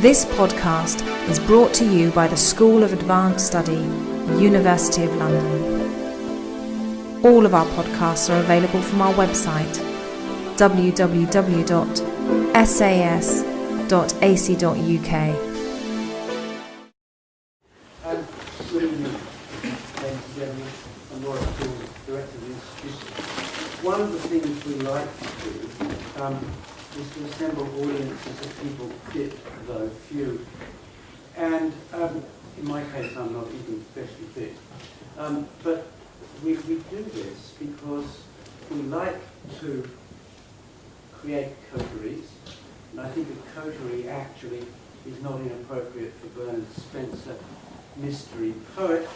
This podcast is brought to you by the School of Advanced Study, University of London. All of our podcasts are available from our website, www.sas.ac.uk. Good evening, ladies and gentlemen. I'm Warwick, Director of the Institution. One of the things we like to do is to assemble audiences of people fit, though few. And in my case, I'm not even especially fit. But we do this because we like to create coteries. And I think a coterie actually is not inappropriate for Bernard Spencer, mystery poet.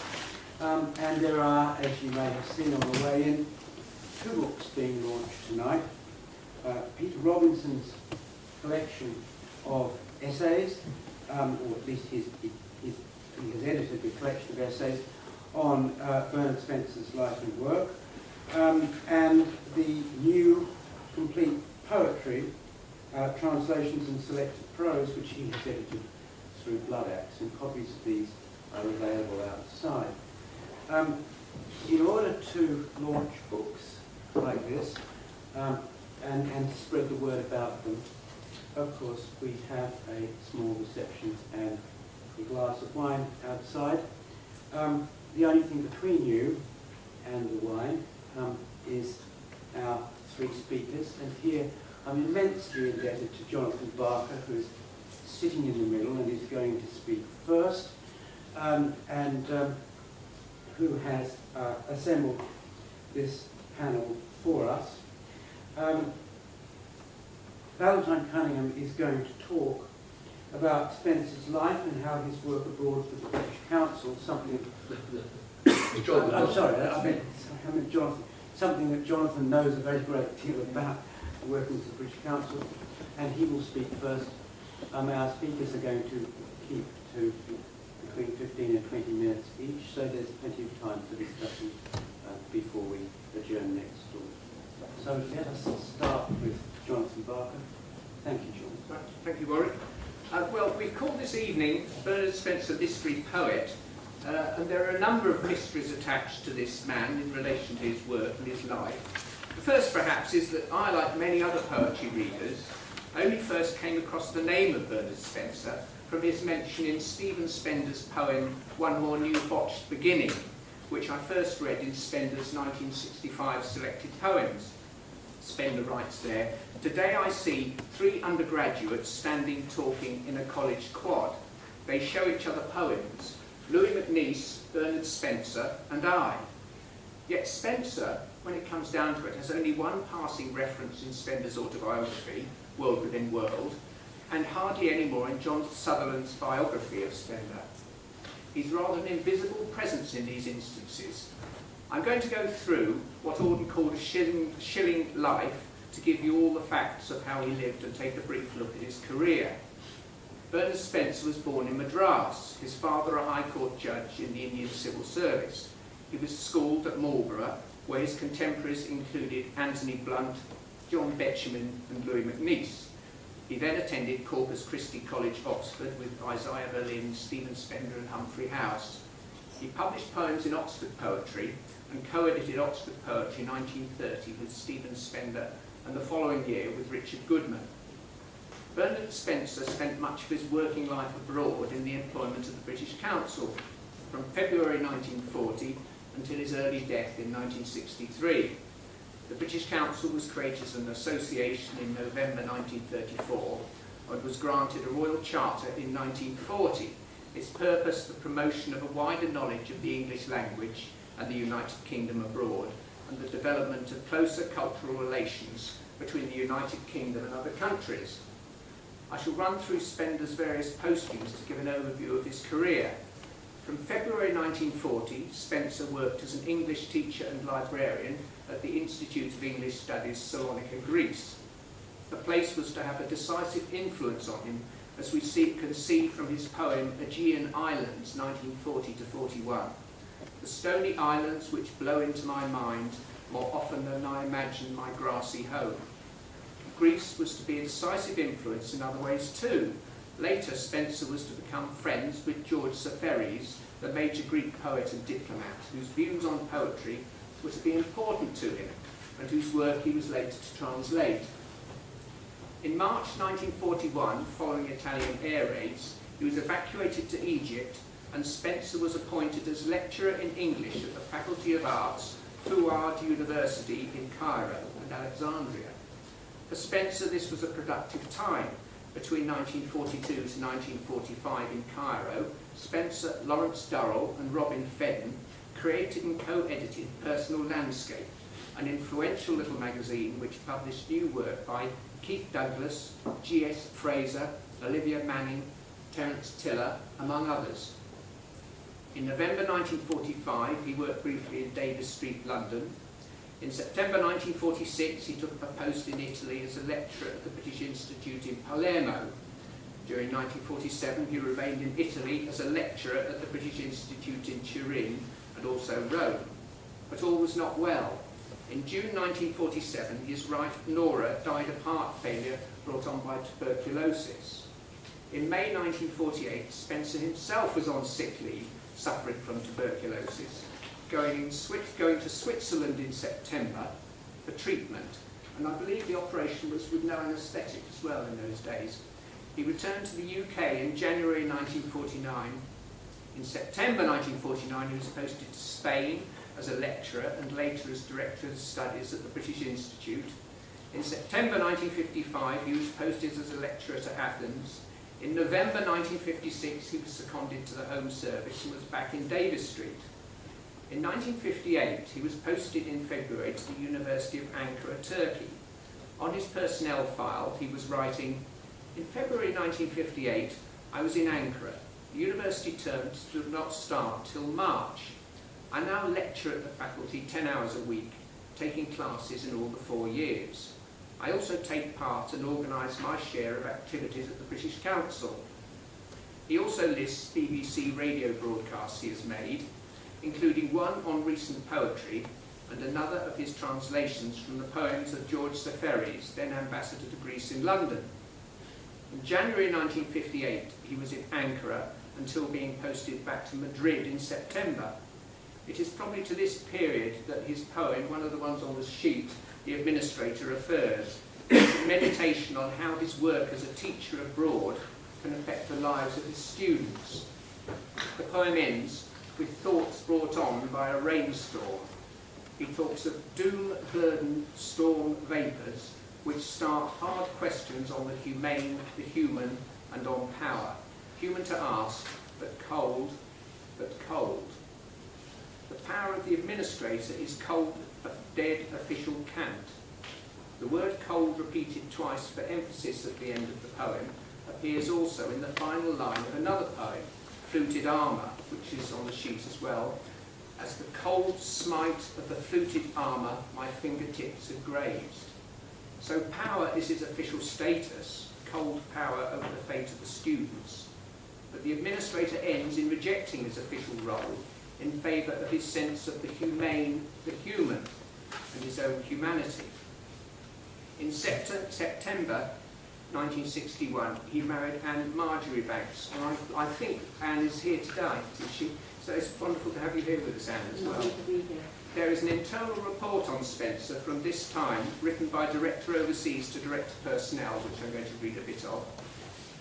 And there are, as you may have seen on the way in, two books being launched tonight. Peter Robinson's collection of essays, or at least he has edited the collection of essays on Bernard Spencer's life and work, and the new complete poetry, translations and selected prose, which he has edited through Blood Axe, and copies of these are available outside. In order to launch books like this, and to spread the word about them, of course, we have a small reception and a glass of wine outside. The only thing between you and the wine is our three speakers, and here I'm immensely indebted to Jonathan Barker, who is sitting in the middle and is going to speak first, and who has assembled this panel for us. Valentine Cunningham is going to talk about Spencer's life and how his work abroad for the British Council, something something that Jonathan knows a very great deal about, working for the British Council, and he will speak first. Our speakers are going to keep to between 15 and 20 minutes each, so there's plenty of time for discussion before we adjourn next door. So let us start with Jonathan Barker. Thank you, John. Thank you, Warwick. Well, we've called this evening Bernard Spencer Mystery Poet, and there are a number of mysteries attached to this man in relation to his work and his life. The first, perhaps, is that I, like many other poetry readers, only first came across the name of Bernard Spencer from his mention in Stephen Spender's poem One More New Botched Beginning, which I first read in Spender's 1965 selected poems. Spender writes there, "Today I see three undergraduates standing talking in a college quad. They show each other poems, Louis MacNeice, Bernard Spencer, and I." Yet Spencer, when it comes down to it, has only one passing reference in Spender's autobiography, World Within World, and hardly any more in John Sutherland's biography of Spender. He's rather an invisible presence in these instances. I'm going to go through what Auden called a shilling life to give you all the facts of how he lived and take a brief look at his career. Bernard Spencer was born in Madras, his father a High Court judge in the Indian Civil Service. He was schooled at Marlborough, where his contemporaries included Anthony Blunt, John Betjeman and Louis MacNeice. He then attended Corpus Christi College, Oxford, with Isaiah Berlin, Stephen Spender and Humphrey House. He published poems in Oxford Poetry and co-edited Oxford Poetry 1930 with Stephen Spender, and the following year with Richard Goodman. Bernard Spencer spent much of his working life abroad in the employment of the British Council, from February 1940 until his early death in 1963. The British Council was created as an association in November 1934 and was granted a royal charter in 1940. Its purpose, the promotion of a wider knowledge of the English language and the United Kingdom abroad, and the development of closer cultural relations between the United Kingdom and other countries. I shall run through Spender's various postings to give an overview of his career. From February 1940, Spencer worked as an English teacher and librarian at the Institute of English Studies, Salonika, Greece. The place was to have a decisive influence on him, as we can see from his poem Aegean Islands, 1940-41. The stony islands which blow into my mind more often than I imagine my grassy home. Greece was to be a decisive influence in other ways too, Later, Spencer was to become friends with George Safaris, the major Greek poet and diplomat, whose views on poetry were to be important to him, and whose work he was later to translate. In March 1941, following Italian air raids, he was evacuated to Egypt, and Spencer was appointed as lecturer in English at the Faculty of Arts, Fuad University in Cairo and Alexandria. For Spencer, this was a productive time. Between 1942 to 1945 in Cairo, Spencer, Lawrence Durrell and Robin Fedden created and co-edited Personal Landscape, an influential little magazine which published new work by Keith Douglas, G.S. Fraser, Olivia Manning, Terence Tiller, among others. In November 1945, he worked briefly in Davis Street, London. In September 1946, he took up a post in Italy as a lecturer at the British Institute in Palermo. During 1947, he remained in Italy as a lecturer at the British Institute in Turin and also Rome. But all was not well. In June 1947, his wife Nora died of heart failure brought on by tuberculosis. In May 1948, Spencer himself was on sick leave, suffering from tuberculosis, going to Switzerland in September for treatment, and I believe the operation was with no anaesthetic as well in those days. He returned to the UK in January 1949. In September 1949, he was posted to Spain as a lecturer and later as Director of Studies at the British Institute. In September 1955, he was posted as a lecturer to Athens. In November 1956, he was seconded to the Home Service and was back in Davis Street. In 1958, he was posted in February to the University of Ankara, Turkey. On his personnel file, he was writing, "In February 1958, I was in Ankara. The university terms did not start till March. I now lecture at the faculty 10 hours a week, taking classes in all the 4 years. I also take part and organise my share of activities at the British Council." He also lists BBC radio broadcasts he has made, including one on recent poetry and another of his translations from the poems of George Safaris, then ambassador to Greece in London. In January 1958, he was in Ankara until being posted back to Madrid in September. It is probably to this period that his poem, one of the ones on the sheet, The Administrator, refers, a meditation on how his work as a teacher abroad can affect the lives of his students. The poem ends with thoughts brought on by a rainstorm. He talks of doom-burdened storm vapours which start hard questions on the humane, the human, and on power. Human to ask, but cold, but cold. The power of the administrator is cold, dead official cant. The word cold, repeated twice for emphasis at the end of the poem, appears also in the final line of another poem, Fluted Armour, which is on the sheet as well. "As the cold smite of the fluted armour, my fingertips are grazed." So power is his official status, cold power over the fate of the students. But the administrator ends in rejecting his official role in favour of his sense of the humane, the human, and his own humanity. In September 1961, he married Anne Marjoribanks, and I think Anne is here today, is she? So it's wonderful to have you here with us, Anne, as well. There is an internal report on Spencer from this time, written by Director Overseas to Director Personnel, which I'm going to read a bit of.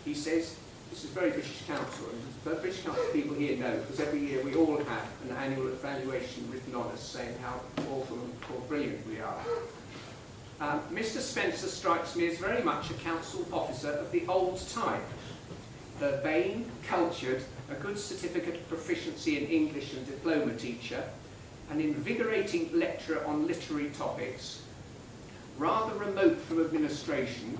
He says, this is very British Council, and the British Council people here know, because every year we all have an annual evaluation written on us saying how awful or brilliant we are. Mr. Spencer strikes me as very much a council officer of the old type. Urbane, cultured, a good certificate of proficiency in English and diploma teacher, an invigorating lecturer on literary topics, rather remote from administration,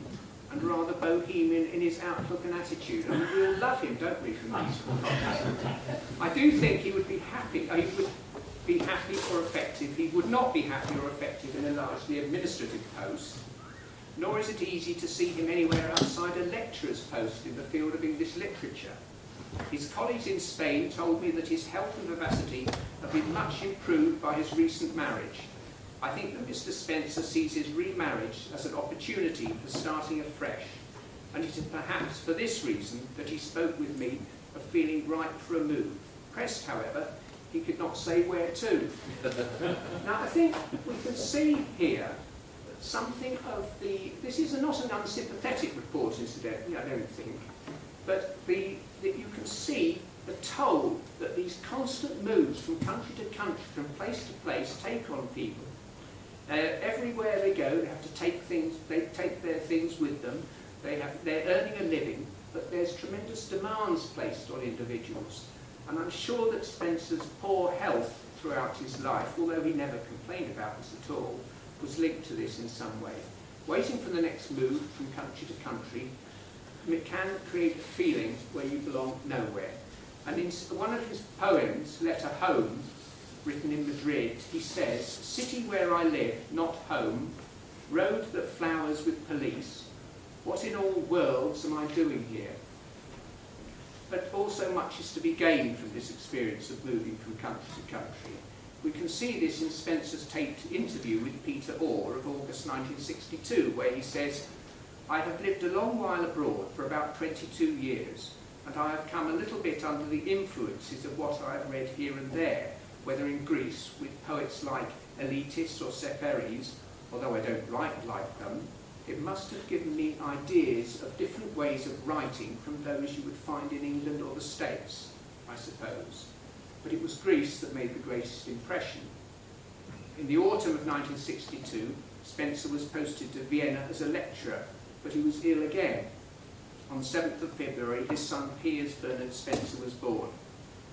and rather bohemian in his outlook and attitude. I mean, we all love him, don't we, from these podcasts? I do think he would be happy, he would be happy or effective. He would not be happy or effective in a largely administrative post, nor is it easy to see him anywhere outside a lecturer's post in the field of English literature. His colleagues in Spain told me that his health and vivacity have been much improved by his recent marriage. I think that Mr. Spencer sees his remarriage as an opportunity for starting afresh. and it is perhaps for this reason that he spoke with me of feeling ripe for a move. Pressed, however, he could not say where to. Now, I think we can see here something of the... This is not an unsympathetic report, incidentally, I don't think, but you can see the toll that these constant moves from country to country, from place to place, take on people. Everywhere they go, they have to take their things with them. They're earning a living, but there's tremendous demands placed on individuals. And I'm sure that Spencer's poor health throughout his life, although he never complained about this at all, was linked to this in some way. Waiting for the next move from country to country, it can create a feeling where you belong nowhere. And in one of his poems, Letter Home, written in Madrid, he says, "City where I live, not home, road that flowers with police, what in all worlds am I doing here?" But also much is to be gained from this experience of moving from country to country. We can see this in Spencer's taped interview with Peter Orr of August 1962, where he says, "I have lived a long while abroad, for about 22 years, and I have come a little bit under the influences of what I have read here and there, whether in Greece with poets like Elitis or Seferis, although I don't like them, it must have given me ideas of different ways of writing from those you would find in England or the States, I suppose. But it was Greece that made the greatest impression." In the autumn of 1962, Spencer was posted to Vienna as a lecturer, but he was ill again. On the 7th of February, his son Piers Bernard Spencer was born.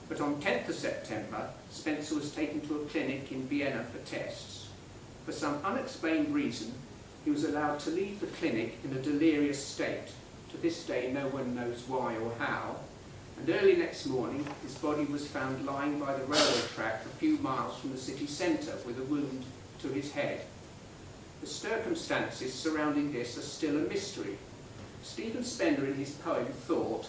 But on 10th of September, Spencer was taken to a clinic in Vienna for tests. For some unexplained reason, he was allowed to leave the clinic in a delirious state. To this day, no one knows why or how. And early next morning, his body was found lying by the railway track a few miles from the city centre with a wound to his head. The circumstances surrounding this are still a mystery. Stephen Spender, in his poem, thought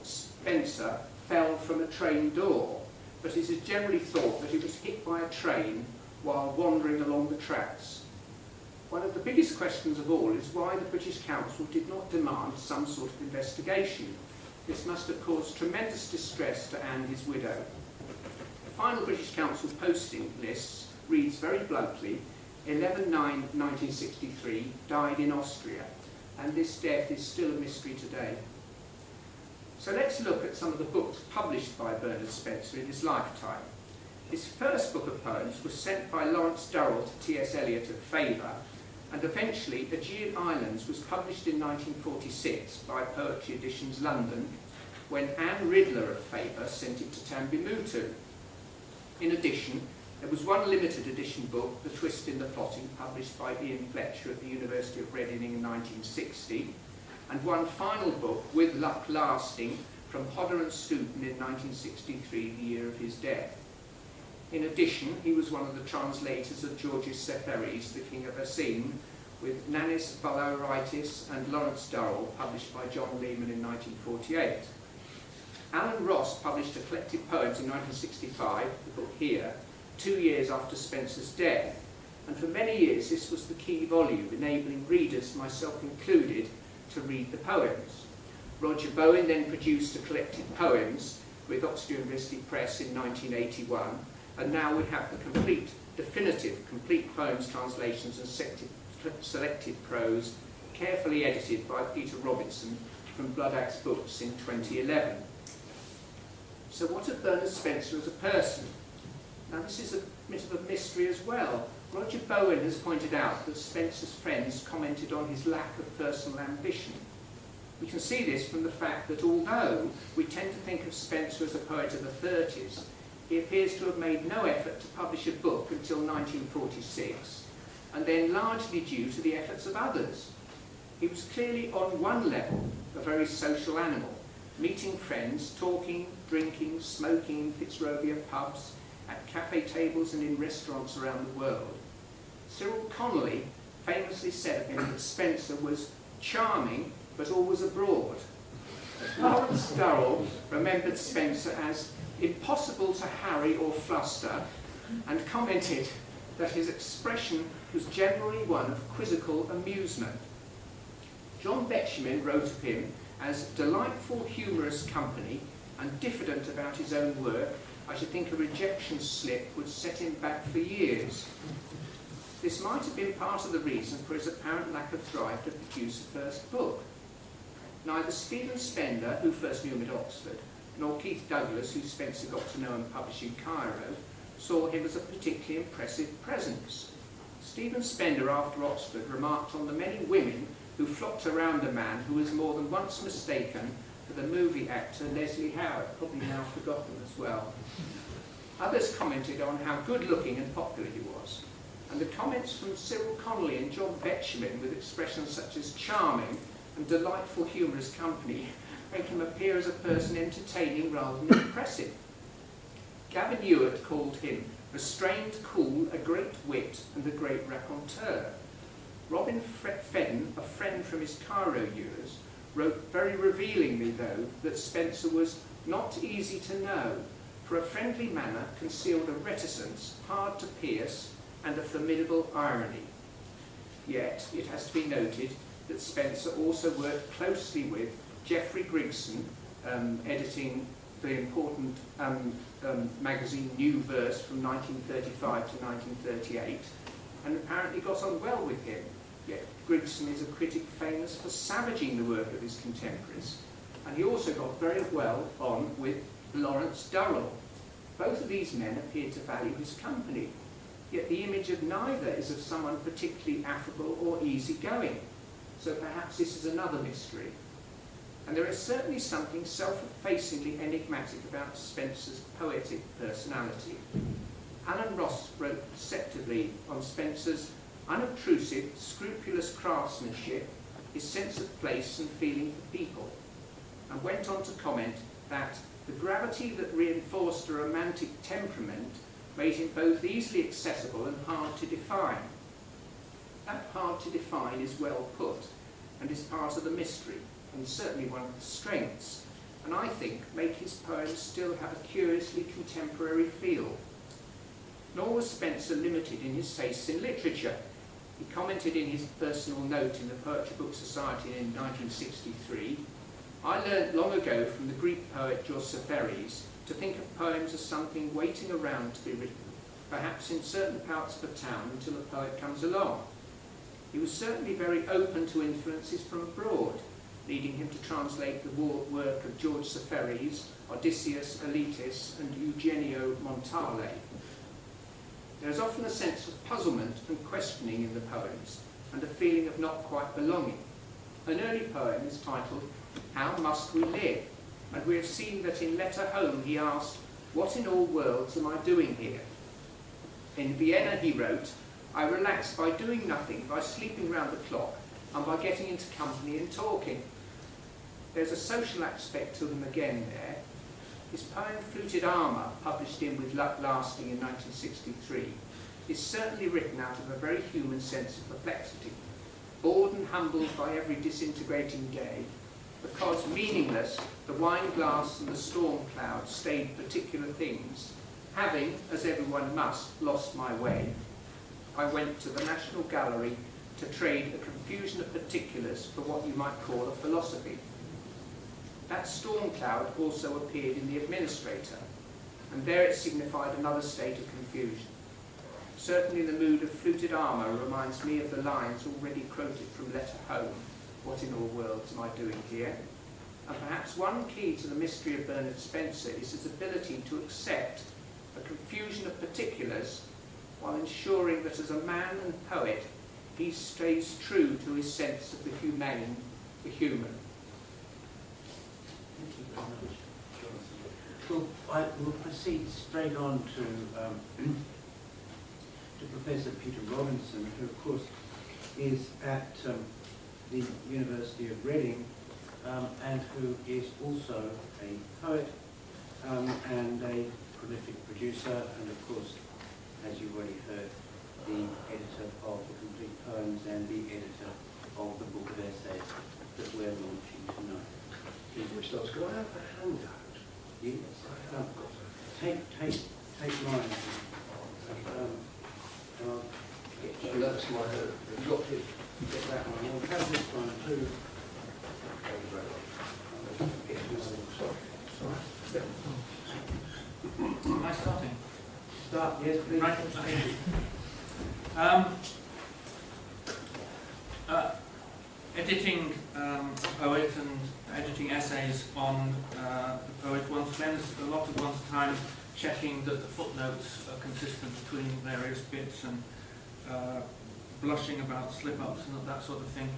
Spencer fell from a train door, but it is generally thought that he was hit by a train while wandering along the tracks. One of the biggest questions of all is why the British Council did not demand some sort of investigation. This must have caused tremendous distress to Anne, his widow. The final British Council posting list reads very bluntly, 11/9/1963, died in Austria, and this death is still a mystery today. So let's look at some of the books published by Bernard Spencer in his lifetime. His first book of poems was sent by Lawrence Durrell to T.S. Eliot at Faber, and eventually Aegean Islands was published in 1946 by Poetry Editions London, when Anne Riddler of Faber sent it to Tambimutu. In addition, there was one limited edition book, The Twist in the Plotting, published by Ian Fletcher at the University of Reading in 1960, and one final book, With Luck Lasting, from Hodder and Stoughton in 1963, the year of his death. In addition, he was one of the translators of Georges Seferis, The King of Asin, with Nanis Valoritis and Lawrence Durrell, published by John Lehman in 1948. Alan Ross published a collected poems in 1965, the book here, 2 years after Spencer's death, and for many years this was the key volume, enabling readers, myself included, to read the poems. Roger Bowen then produced a collected poems with Oxford University Press in 1981, and now we have the definitive complete poems translations and selected prose, carefully edited by Peter Robinson from Blood Axe Books in 2011. So what of Bernard Spencer as a person? Now this is a bit of a mystery as well. Roger Bowen has pointed out that Spencer's friends commented on his lack of personal ambition. We can see this from the fact that although we tend to think of Spencer as a poet of the 30s, he appears to have made no effort to publish a book until 1946, and then largely due to the efforts of others. He was clearly on one level a very social animal, meeting friends, talking, drinking, smoking in Fitzrovia pubs, at cafe tables and in restaurants around the world. Cyril Connolly famously said of him that Spencer was charming but always abroad. Lawrence Durrell remembered Spencer as impossible to harry or fluster, and commented that his expression was generally one of quizzical amusement. John Betjeman wrote of him as delightful, humorous company and diffident about his own work. I should think a rejection slip would set him back for years. This might have been part of the reason for his apparent lack of drive to produce a first book. Neither Stephen Spender, who first knew him at Oxford, nor Keith Douglas, who Spencer got to know and publish in Cairo, saw him as a particularly impressive presence. Stephen Spender, after Oxford, remarked on the many women who flocked around a man who was more than once mistaken for the movie actor Leslie Howard, probably now forgotten as well. Others commented on how good-looking and popular he was, and the comments from Cyril Connolly and John Betjeman with expressions such as charming and delightful humorous company make him appear as a person entertaining rather than impressive. Gavin Ewart called him restrained, cool, a great wit and a great raconteur. Robin Fedden, a friend from his Cairo years, wrote very revealingly, though, that Spencer was not easy to know, for a friendly manner concealed a reticence hard to pierce and a formidable irony. Yet, it has to be noted that Spencer also worked closely with Geoffrey Grigson, editing the important magazine New Verse from 1935 to 1938, and apparently got on well with him. Yet Grigson is a critic famous for savaging the work of his contemporaries, and he also got very well on with Lawrence Durrell. Both of these men appeared to value his company, yet the image of neither is of someone particularly affable or easygoing. So perhaps this is another mystery. And there is certainly something self-effacingly enigmatic about Spencer's poetic personality. Alan Ross wrote perceptively on Spencer's unobtrusive, scrupulous craftsmanship, his sense of place and feeling for people, and went on to comment that the gravity that reinforced a romantic temperament made him both easily accessible and hard to define. That hard to define is well put, and is part of the mystery, and certainly one of the strengths, and I think make his poems still have a curiously contemporary feel. Nor was Spencer limited in his tastes in literature. He commented in his personal note in the Poetry Book Society in 1963, "I learnt long ago from the Greek poet George to think of poems as something waiting around to be written, perhaps in certain parts of a town until a poet comes along." He was certainly very open to influences from abroad, leading him to translate the work of George Safaris, Odysseus Aletis, and Eugenio Montale. There is often a sense of puzzlement and questioning in the poems, and a feeling of not quite belonging. An early poem is titled "How Must We Live?" and we have seen that in Letter Home he asked, "What in all worlds am I doing here?" In Vienna he wrote, "I relax by doing nothing, by sleeping round the clock, and by getting into company and talking." There's a social aspect to them again there. His poem Fluted Armour, published in With Luck Lasting in 1963, is certainly written out of a very human sense of perplexity, bored and humbled by every disintegrating day, because meaningless, the wine glass and the storm cloud stayed particular things. Having, as everyone must, lost my way, I went to the National Gallery to trade a confusion of particulars for what you might call a philosophy. That storm cloud also appeared in The Administrator, and there it signified another state of confusion. Certainly the mood of Fluted Armour reminds me of the lines already quoted from Letter Home, "What in all worlds am I doing here?" And perhaps one key to the mystery of Bernard Spencer is his ability to accept a confusion of particulars while ensuring that as a man and poet he stays true to his sense of the humane, the human. Thank you very much. Well, I will proceed straight on to Professor Peter Robinson, who of course is at the University of Reading and who is also a poet and a prolific producer, and of course, as you've already heard, the editor of the Complete Poems and the editor of the book of essays that we're launching tonight. Which does, could I have a handout? Yes. Take mine. And I'll get you. That's my, have you got it? Get that one. I'll have this one too. very much. Am I starting? Start, yes, please. Right. Okay. Editing a poet and editing essays on the poet, one spends a lot of one's time checking that the footnotes are consistent between various bits and blushing about slip-ups and that sort of thing.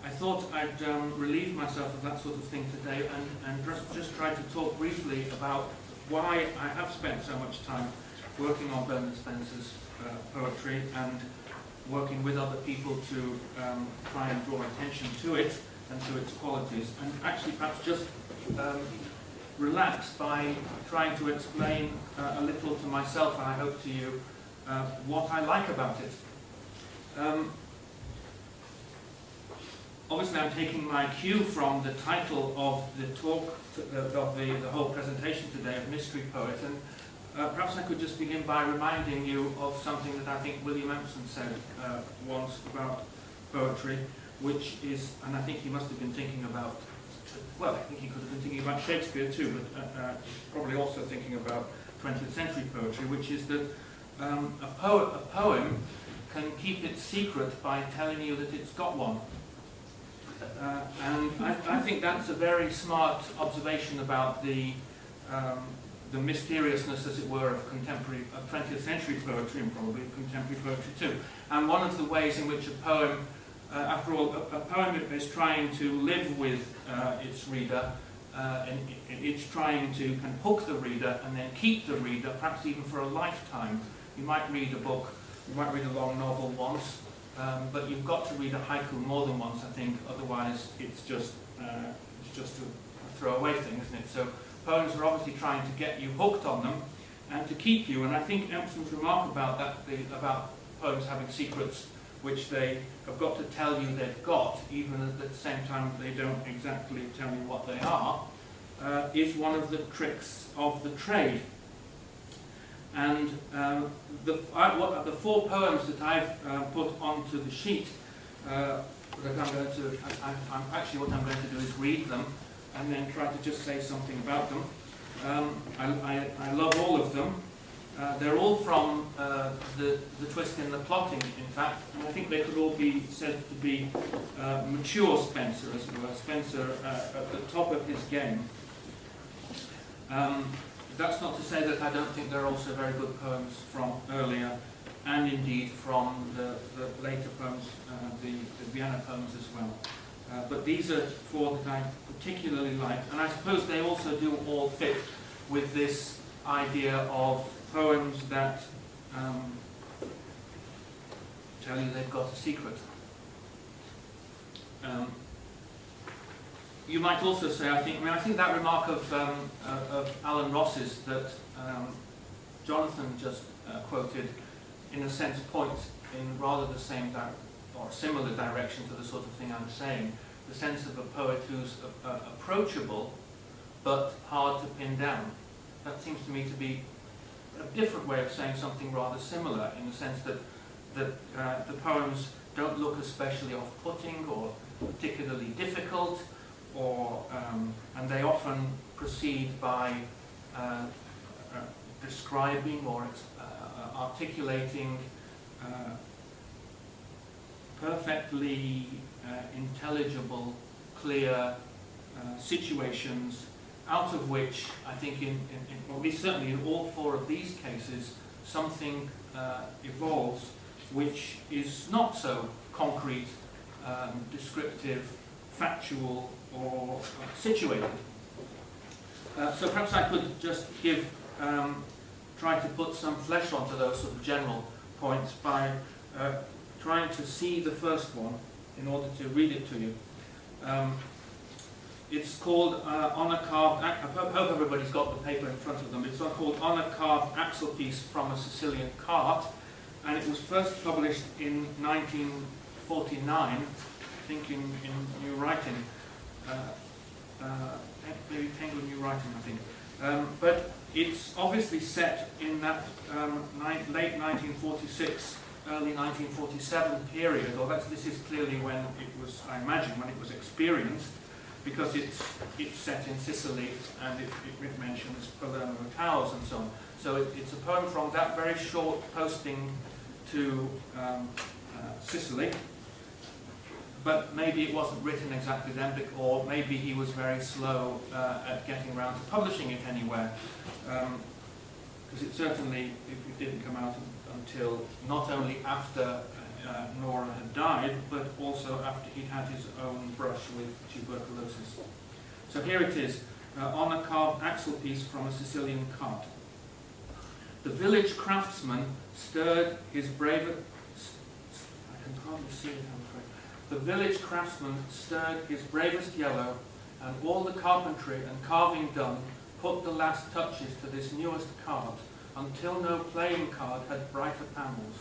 I thought I'd relieve myself of that sort of thing today and just try to talk briefly about why I have spent so much time working on Bernard Spencer's poetry and working with other people to try and draw attention to it and to its qualities, and actually perhaps just relax by trying to explain a little to myself, and I hope to you, what I like about it. Obviously I'm taking my cue from the title of the talk, of the whole presentation today, of Mystery Poet, and perhaps I could just begin by reminding you of something that I think William Empson said once about poetry, which is, and I think he must have been thinking about, well, I think he could have been thinking about Shakespeare too, but probably also thinking about 20th century poetry, which is that a poem can keep its secret by telling you that it's got one. And I think that's a very smart observation about the mysteriousness, as it were, of 20th century poetry, and probably contemporary poetry too. And one of the ways in which a poem, after all, a poem is trying to live with its reader, and it's trying to kind of hook the reader and then keep the reader, perhaps even for a lifetime. You might read a book, you might read a long novel once, but you've got to read a haiku more than once, I think, otherwise it's just a throwaway thing, isn't it? So poems are obviously trying to get you hooked on them and to keep you, and I think Empson's remark about that, about poems having secrets which they have got to tell you they've got, even at the same time they don't exactly tell you what they are, is one of the tricks of the trade. And the 4 poems that I've put onto the sheet, that what I'm going to do is read them and then try to just say something about them. I love all of them. They're all from the twist in the plotting, in fact, and I think they could all be said to be mature Spencer, as it were, Spencer at the top of his game. That's not to say that I don't think there are also very good poems from earlier, and indeed from the later poems, the Vienna poems as well. But these are 4 that I particularly like, and I suppose they also do all fit with this idea of poems that tell you they've got a secret. You might also say, I think that remark of Alan Ross's that Jonathan just quoted, in a sense, points in rather the same or similar direction to the sort of thing I'm saying. The sense of a poet who's approachable but hard to pin down. That seems to me to be a different way of saying something rather similar, in the sense that the poems don't look especially off-putting or particularly difficult, or and they often proceed by describing or articulating perfectly intelligible, clear situations, out of which I think, certainly in all 4 of these cases, something evolves which is not so concrete, descriptive, factual, or situated. So perhaps I could just try to put some flesh onto those sort of general points by trying to see the first one in order to read it to you. It's called On a Carved, I hope everybody's got the paper in front of them. It's called On a Carved Axlepiece from a Sicilian Cart, and it was first published in 1949, I think in New Writing. Maybe Penguin New Writing, I think. But it's obviously set in that late 1946, early 1947 period, or this is clearly when it was, I imagine, when it was experienced. because it's set in Sicily and it mentions Palermo Towers and so on. So it's a poem from that very short posting to Sicily, but maybe it wasn't written exactly then, or maybe he was very slow at getting around to publishing it anywhere, because it certainly it didn't come out until not only after Nora had died, but also after he'd had his own brush with tuberculosis. So here it is, on a carved axle piece from a Sicilian cart. The village craftsman stirred his bravest... I can hardly see it, I'm afraid. The village craftsman stirred his bravest yellow, and all the carpentry and carving done, put the last touches to this newest cart, until no playing card had brighter panels,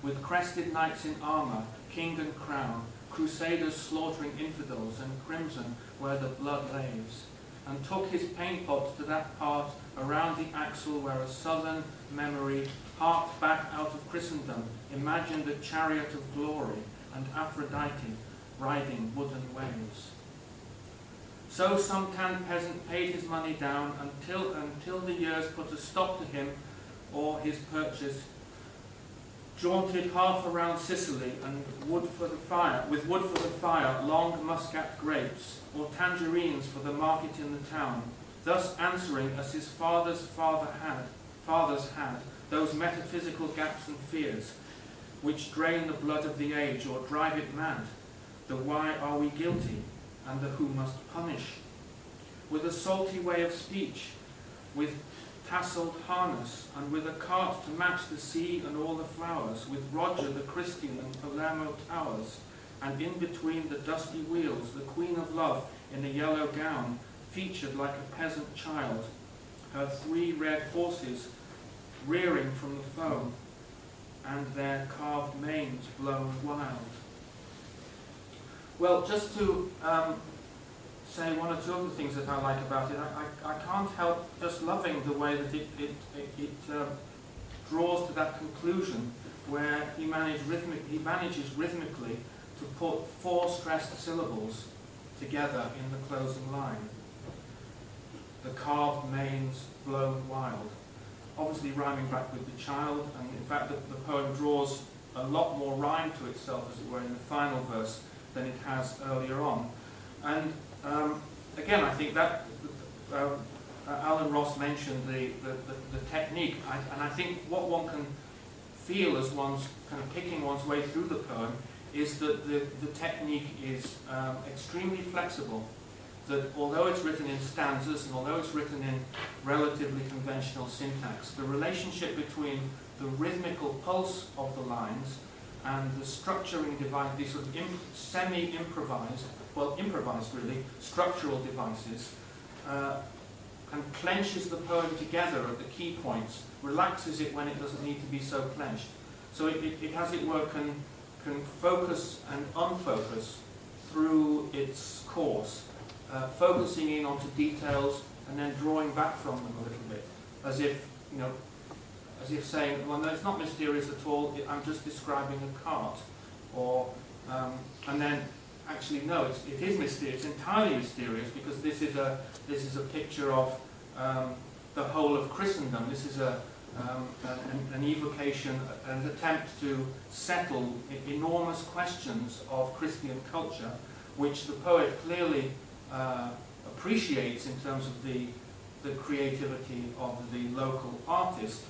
with crested knights in armour, king and crown, crusaders slaughtering infidels, and crimson where the blood laves, and took his paint pot to that part around the axle where a southern memory harked back out of Christendom, imagined a chariot of glory, and Aphrodite riding wooden waves. So some tanned peasant paid his money down until the years put a stop to him or his purchase, jaunted half around Sicily and with wood for the fire, long muscat grapes, or tangerines for the market in the town, thus answering as his fathers had, those metaphysical gaps and fears, which drain the blood of the age or drive it mad, the why are we guilty, and the who must punish, with a salty way of speech, with tasselled harness, and with a cart to match the sea and all the flowers, with Roger the Christi and Palermo Towers, and in between the dusty wheels, the Queen of Love in a yellow gown, featured like a peasant child, her 3 red horses rearing from the foam, and their carved manes blown wild. Well, just to say one or two other things that I like about it, I can't help just loving the way that it draws to that conclusion where he manages rhythmically to put 4 stressed syllables together in the closing line. The carved manes blown wild. Obviously rhyming back with the child, and in fact the poem draws a lot more rhyme to itself, as it were, in the final verse than it has earlier on. And again, I think that Alan Ross mentioned the technique, and I think what one can feel as one's kind of picking one's way through the poem is that the technique is extremely flexible. That although it's written in stanzas and although it's written in relatively conventional syntax, the relationship between the rhythmical pulse of the lines and the structuring device, these sort of semi-improvised, well, improvised really, structural devices, and clenches the poem together at the key points, relaxes it when it doesn't need to be so clenched. So it as it were, can focus and unfocus through its course, focusing in onto details and then drawing back from them a little bit, as if, you know, as if saying, well, no, it's not mysterious at all, I'm just describing a cart. Or, and then, actually, no, it is mysterious, it's entirely mysterious, because this is a picture of the whole of Christendom. This is an evocation, an attempt to settle enormous questions of Christian culture, which the poet clearly appreciates in terms of the creativity of the local artist.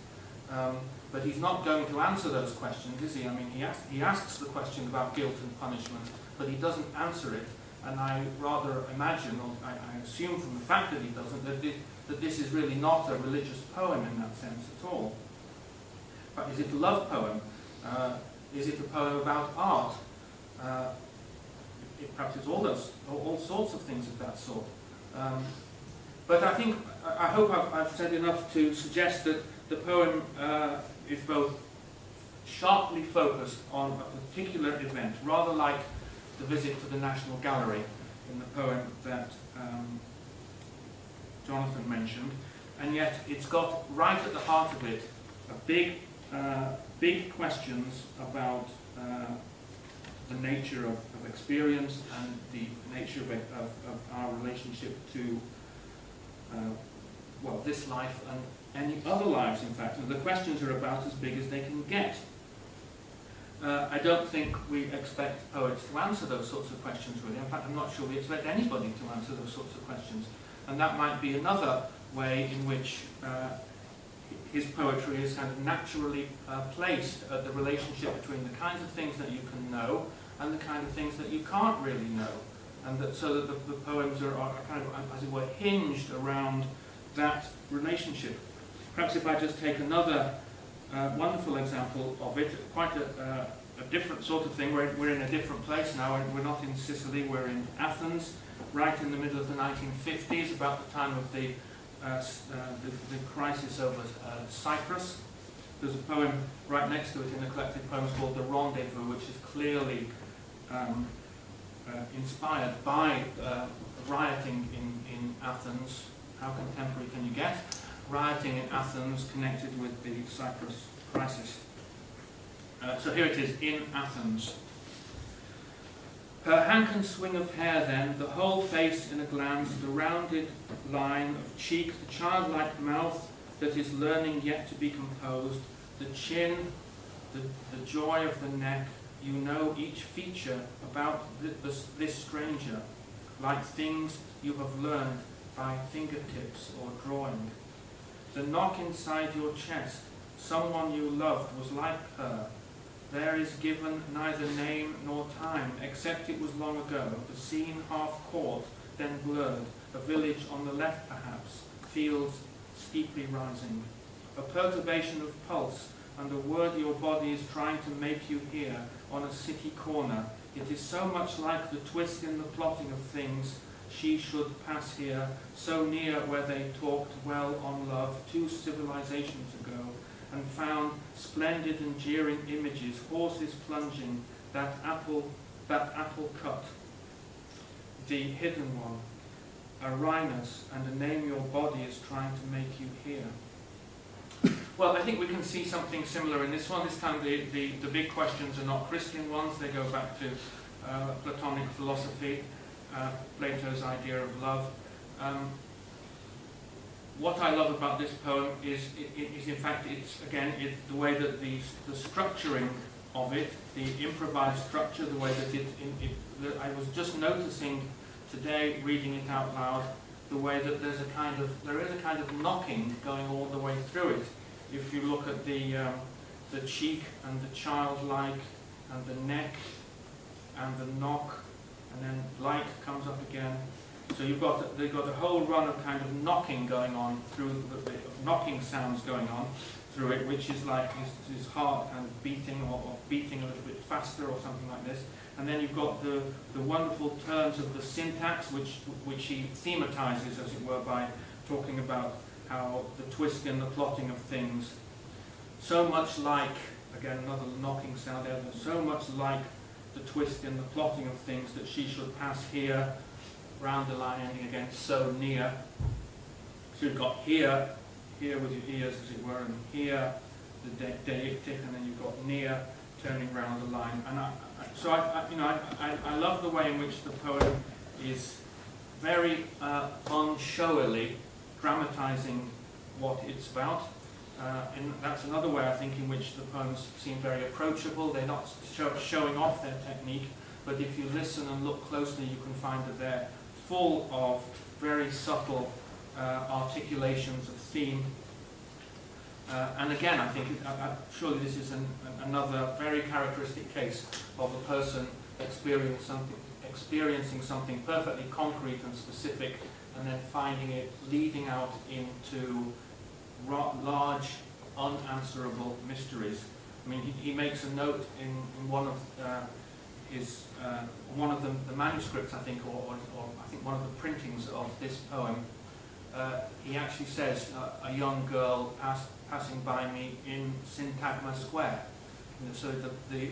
But he's not going to answer those questions, is he? I mean, he asks the question about guilt and punishment, but he doesn't answer it. And I rather imagine, or I assume from the fact that he doesn't, that this is really not a religious poem in that sense at all. But is it a love poem? Is it a poem about art? Perhaps it's all sorts of things of that sort. But I hope I've said enough to suggest that the poem is both sharply focused on a particular event, rather like the visit to the National Gallery in the poem that Jonathan mentioned, and yet it's got right at the heart of it big questions about the nature of experience and the nature of our relationship to, well, this life and any other lives, in fact. And the questions are about as big as they can get. I don't think we expect poets to answer those sorts of questions, really. In fact, I'm not sure we expect anybody to answer those sorts of questions. And that might be another way in which his poetry is kind of naturally placed at the relationship between the kinds of things that you can know and the kind of things that you can't really know. And that, so that the poems are kind of, as it were, hinged around that relationship. Perhaps if I just take another wonderful example of it, quite a different sort of thing. We're in a different place now. We're not in Sicily, we're in Athens, right in the middle of the 1950s, about the time of the crisis over Cyprus. There's a poem right next to it in the collected poems called The Rendezvous, which is clearly inspired by rioting in Athens. How contemporary can you get? Rioting in Athens connected with the Cyprus crisis. So here it is, in Athens. Her hand can swing of hair then, the whole face in a glance, the rounded line of cheek, the childlike mouth that is learning yet to be composed, the chin, the joy of the neck, you know each feature about this stranger, like things you have learned by fingertips or drawing. The knock inside your chest, someone you loved was like her. There is given neither name nor time, except it was long ago, the scene half caught, then blurred, a village on the left perhaps, fields steeply rising. A perturbation of pulse, and a word your body is trying to make you hear on a city corner. It is so much like the twist in the plotting of things. She should pass here, so near where they talked well on love 2 civilizations ago, and found splendid and jeering images, horses plunging, that apple cut, the hidden one, a rhinus, and a name your body is trying to make you hear. Well, I think we can see something similar in this one. This time the big questions are not Christian ones, they go back to Platonic philosophy, Plato's idea of love. What I love about this poem is in fact, it's the way that the structuring of it, the improvised structure, the way that I was just noticing today, reading it out loud, the way that there is a kind of knocking going all the way through it. If you look at the cheek and the childlike and the neck and the knock, and then light comes up again. So they've got a whole run of kind of knocking going on through knocking sounds going on through it, which is like his heart kind of beating or beating a little bit faster or something like this. And then you've got the wonderful turns of the syntax, which he thematizes, as it were, by talking about how the twist in the plotting of things, so much like, again another knocking sound there, so much like the twist in the plotting of things that she should pass here, round the line ending again, so near. So you've got here with your ears, as it were, and here, the deictic, and then you've got near, turning round the line. And I love the way in which the poem is very unshowily dramatizing what it's about. And that's another way, I think, in which the poems seem very approachable. They're not showing off their technique, but if you listen and look closely, you can find that they're full of very subtle articulations of theme. And again, I think surely this is another very characteristic case of a person experiencing something perfectly concrete and specific, and then finding it leading out into large, unanswerable mysteries. I mean, he makes a note in one of the manuscripts, I think, or I think one of the printings of this poem. He actually says, a young girl passing by me in Syntagma Square. And so the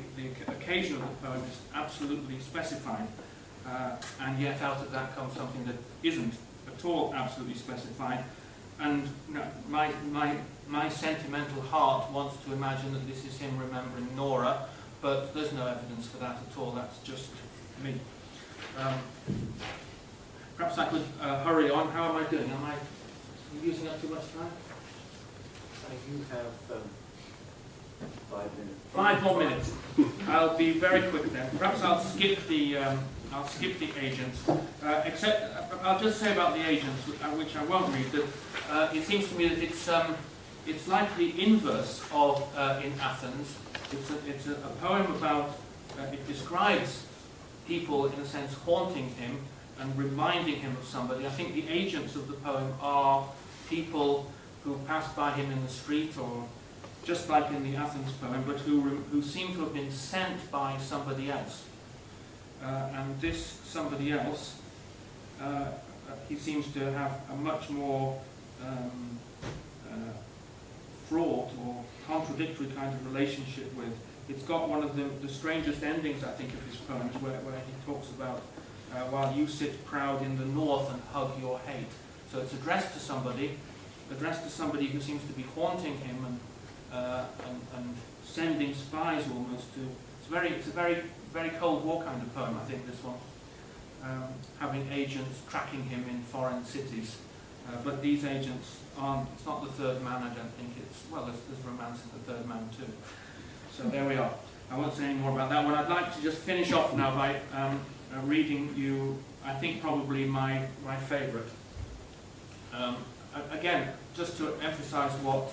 occasion of the poem is absolutely specified, and yet out of that comes something that isn't at all absolutely specified. And my sentimental heart wants to imagine that this is him remembering Nora, but there's no evidence for that at all. That's just me. Perhaps I could hurry on. How am I doing? Am I using up too much time? You have 5 minutes. 5 more minutes. I'll be very quick then. Perhaps I'll skip the agents. Except I'll just say about the agents, which I won't read. That it seems to me that it's like the inverse of in Athens. It's a poem about. It describes people in a sense haunting him and reminding him of somebody. I think the agents of the poem are people who pass by him in the street, or just like in the Athens poem, but who seem to have been sent by somebody else. And this somebody else, he seems to have a much more fraught or contradictory kind of relationship with. It's got one of the strangest endings, I think, of his poems, where he talks about while you sit proud in the north and hug your hate. So it's addressed to somebody who seems to be haunting him and sending spies almost to. It's a very Cold War kind of poem, I think, this one. Having agents tracking him in foreign cities, but these agents aren't. It's not the third man. I don't think there's romance in the third man too. So there we are. I won't say any more about that one. I'd like to just finish off now by reading you, I think, probably my favourite. Again, just to emphasise what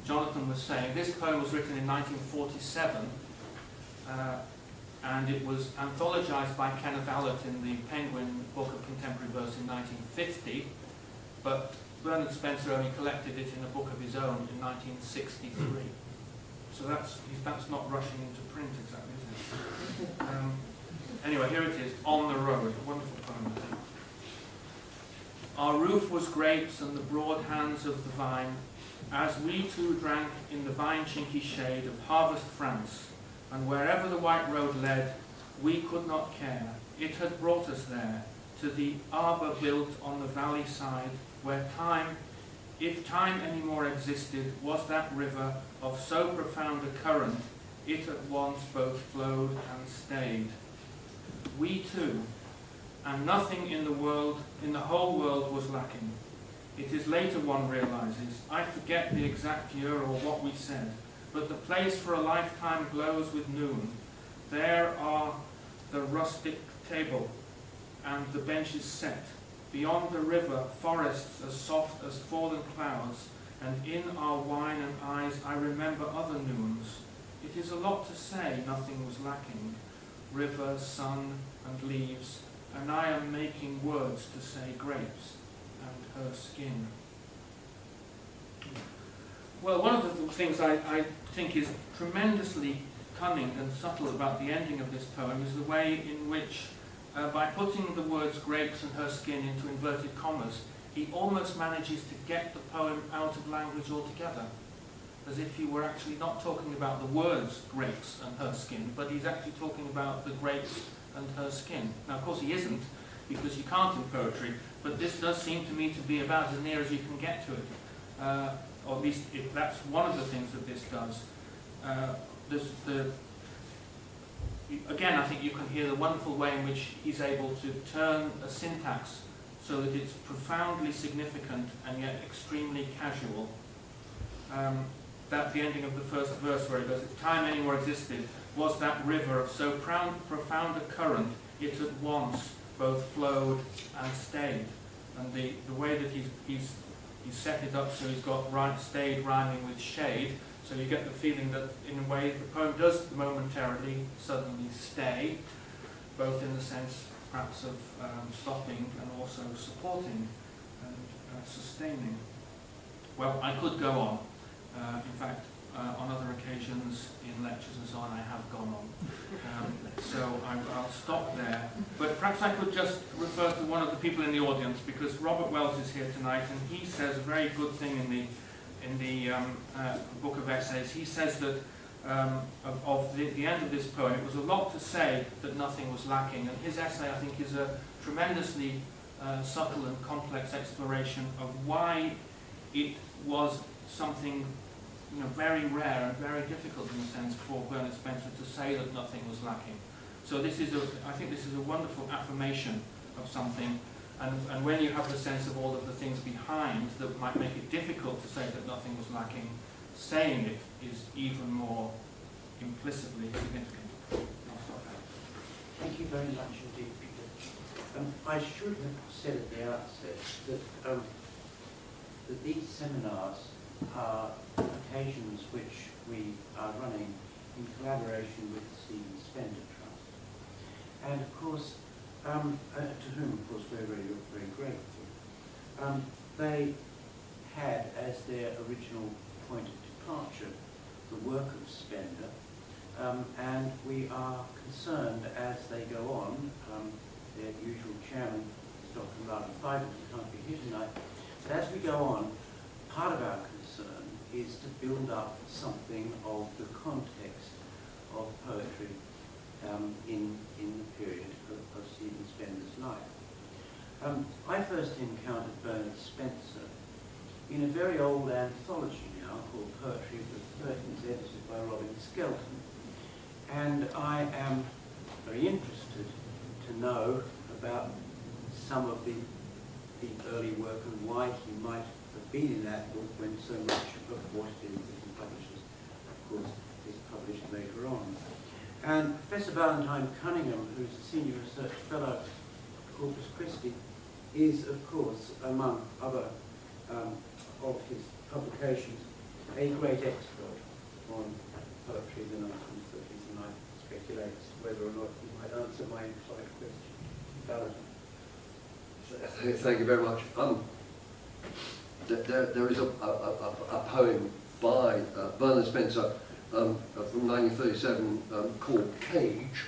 Jonathan was saying, this poem was written in 1947, and it was anthologized by Kenneth Allott in the Penguin Book of Contemporary Verse in 1950, but Bernard Spencer only collected it in a book of his own in 1963. So that's not rushing into print exactly, is it? Anyway, here it is, On the Road, a wonderful poem, I think. Our roof was grapes and the broad hands of the vine, as we two drank in the vine-chinky shade of harvest France, and wherever the white road led, we could not care. It had brought us there, to the arbour built on the valley side, where time, if time any more existed, was that river of so profound a current, it at once both flowed and stayed. We two, and nothing in the whole world was lacking. It is later one realizes, I forget the exact year or what we said, but the place for a lifetime glows with noon. There are the rustic table and the benches set. Beyond the river, forests as soft as fallen clouds, and in our wine and eyes I remember other noons. It is a lot to say nothing was lacking. River, sun, and leaves, and I am making words to say grapes and her skin. Well, one of the things I think is tremendously cunning and subtle about the ending of this poem is the way in which, by putting the words grapes and her skin into inverted commas, he almost manages to get the poem out of language altogether, as if he were actually not talking about the words grapes and her skin, but he's actually talking about the grapes and her skin. Now, of course, he isn't, because you can't in poetry, but this does seem to me to be about as near as you can get to it. Or at least if that's one of the things that this does. Again, I think you can hear the wonderful way in which he's able to turn a syntax so that it's profoundly significant and yet extremely casual. That the ending of the first verse where it goes, if time anywhere existed, was that river of so profound a current, it at once both flowed and stayed. And the way that he's set it up so he's got stayed rhyming with shade, so you get the feeling that in a way the poem does momentarily suddenly stay, both in the sense perhaps of stopping and also supporting and sustaining. Well, I could go on. In fact, on other occasions in lectures and so on, I have gone on. So I'll stop there. But perhaps I could just refer to one of the people in the audience, because Robert Wells is here tonight, and he says a very good thing in the book of essays. He says that of the end of this poem, it was a lot to say that nothing was lacking. And his essay, I think, is a tremendously subtle and complex exploration of why it was something very rare and very difficult in a sense for Bernard Spencer to say that nothing was lacking. So I think this is a wonderful affirmation of something, and when you have the sense of all of the things behind that might make it difficult to say that nothing was lacking, saying it is even more implicitly significant. I'll stop there. Thank you very much indeed, Peter. I should have said at the outset that these seminars are occasions which we are running in collaboration with the Stephen Spender Trust. And of course, to whom of course we're very, very grateful. They had as their original point of departure the work of Spender, and we are concerned as they go on, their usual chairman, Dr. Martin Feigl, who can't be here tonight, but as we go on, part of our concern is to build up something of the context of poetry in the period of Stephen Spender's life. I first encountered Bernard Spencer in a very old anthology now called Poetry of the 30s, edited by Robin Skelton. And I am very interested to know about some of the early work and why he might have been in that book when so much of what it is that he publishes, of course, is published later on. And Professor Valentine Cunningham, who's a senior research fellow at Corpus Christi, is, of course, among other of his publications, a great expert on poetry in the 1930s, and I speculate whether or not he might answer my implied question. Valentine. Thank you very much. There is a poem by Bernard Spencer from 1937 called Cage,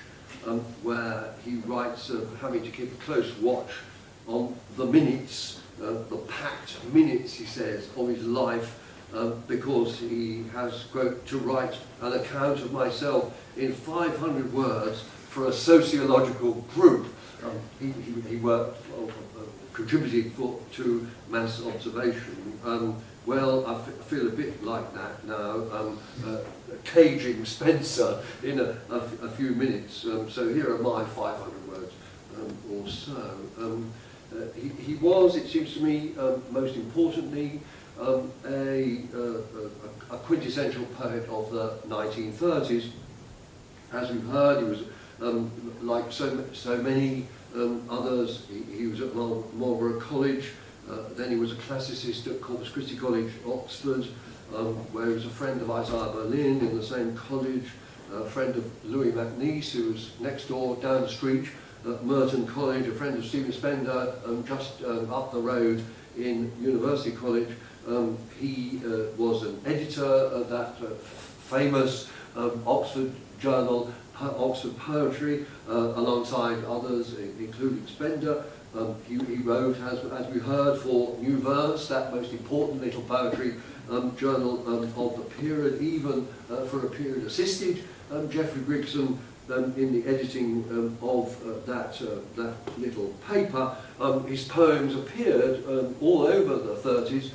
where he writes of having to keep a close watch on the minutes, the packed minutes, he says, of his life, because he has to write an account of myself in 500 words for a sociological group. He worked, contributed to mass observation. Well, I feel a bit like that now, caging Spencer in a few minutes. So here are my 500 words or so. He was, it seems to me, most importantly, a quintessential poet of the 1930s. As we've heard, he was like so many others. He was at Marlborough College. Then he was a classicist at Corpus Christi College, Oxford, where he was a friend of Isaiah Berlin in the same college, a friend of Louis MacNeice, who was next door down the street at Merton College, a friend of Stephen Spender, just up the road in University College. He was an editor of that famous Oxford journal, Oxford Poetry, alongside others, including Spender. He wrote, as we heard, for New Verse, that most important little poetry journal of the period, even for a period assisted Geoffrey Grigson in the editing of that little paper. His poems appeared all over the 30s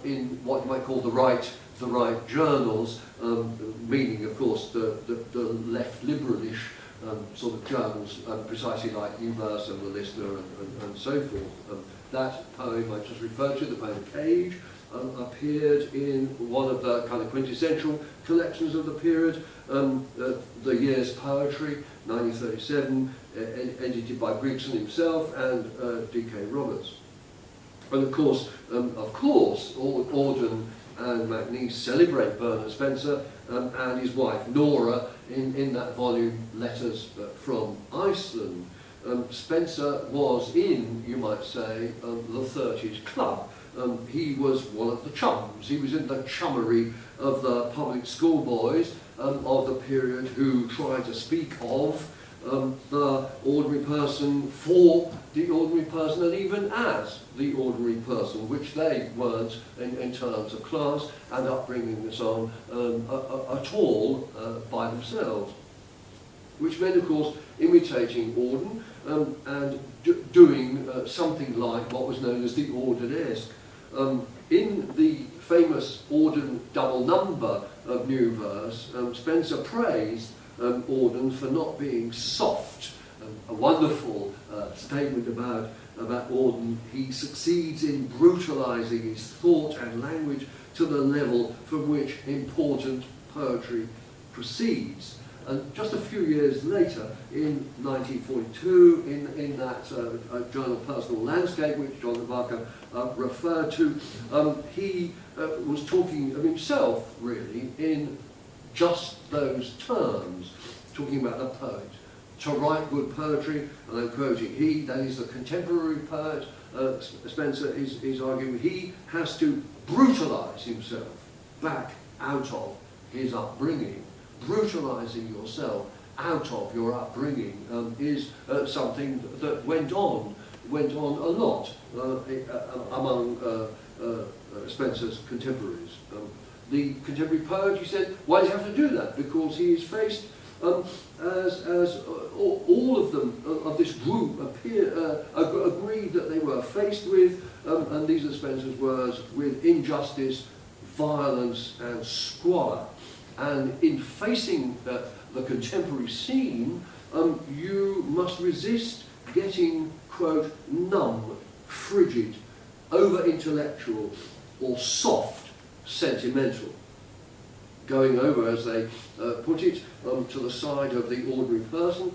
in what you might call the right journals, meaning, of course, the left liberalish sort of journals, precisely like New Verse and The Listener and so forth. That poem I just referred to, the poem Cage, appeared in one of the kind of quintessential collections of the period, The Year's Poetry, 1937, edited by Grigson himself and D.K. Roberts. And of course, Auden and MacNeice celebrate Bernard Spencer and his wife Nora in that volume, Letters from Iceland. Spencer was in, you might say, the 30s club. He was one of the chums. He was in the chummery of the public school boys of the period who tried to speak of the ordinary person for the ordinary person and even as the ordinary person, which they weren't in terms of class and upbringing and so on at all by themselves. Which meant, of course, imitating Auden and doing something like what was known as the Audenesque. In the famous Auden double number of new verse, Spenser praised Auden for not being soft. A wonderful statement about Auden. He succeeds in brutalizing his thought and language to the level from which important poetry proceeds. And just a few years later, in 1942, in that journal Personal Landscape, which John Barker referred to, he was talking of himself, really, in just those terms, talking about the poet. To write good poetry, and I'm quoting, he, that is the contemporary poet, Spenser is arguing, he has to brutalize himself back out of his upbringing. Brutalizing yourself out of your upbringing is something that went on a lot among Spenser's contemporaries. The contemporary poet, he said, why does he have to do that? Because he is faced, as all of them, of this group, agreed that they were faced with, and these are Spenser's words, with injustice, violence and squalor. And in facing the contemporary scene, you must resist getting, quote, numb, frigid, over-intellectual, or soft, sentimental. Going over, as they put it, to the side of the ordinary person,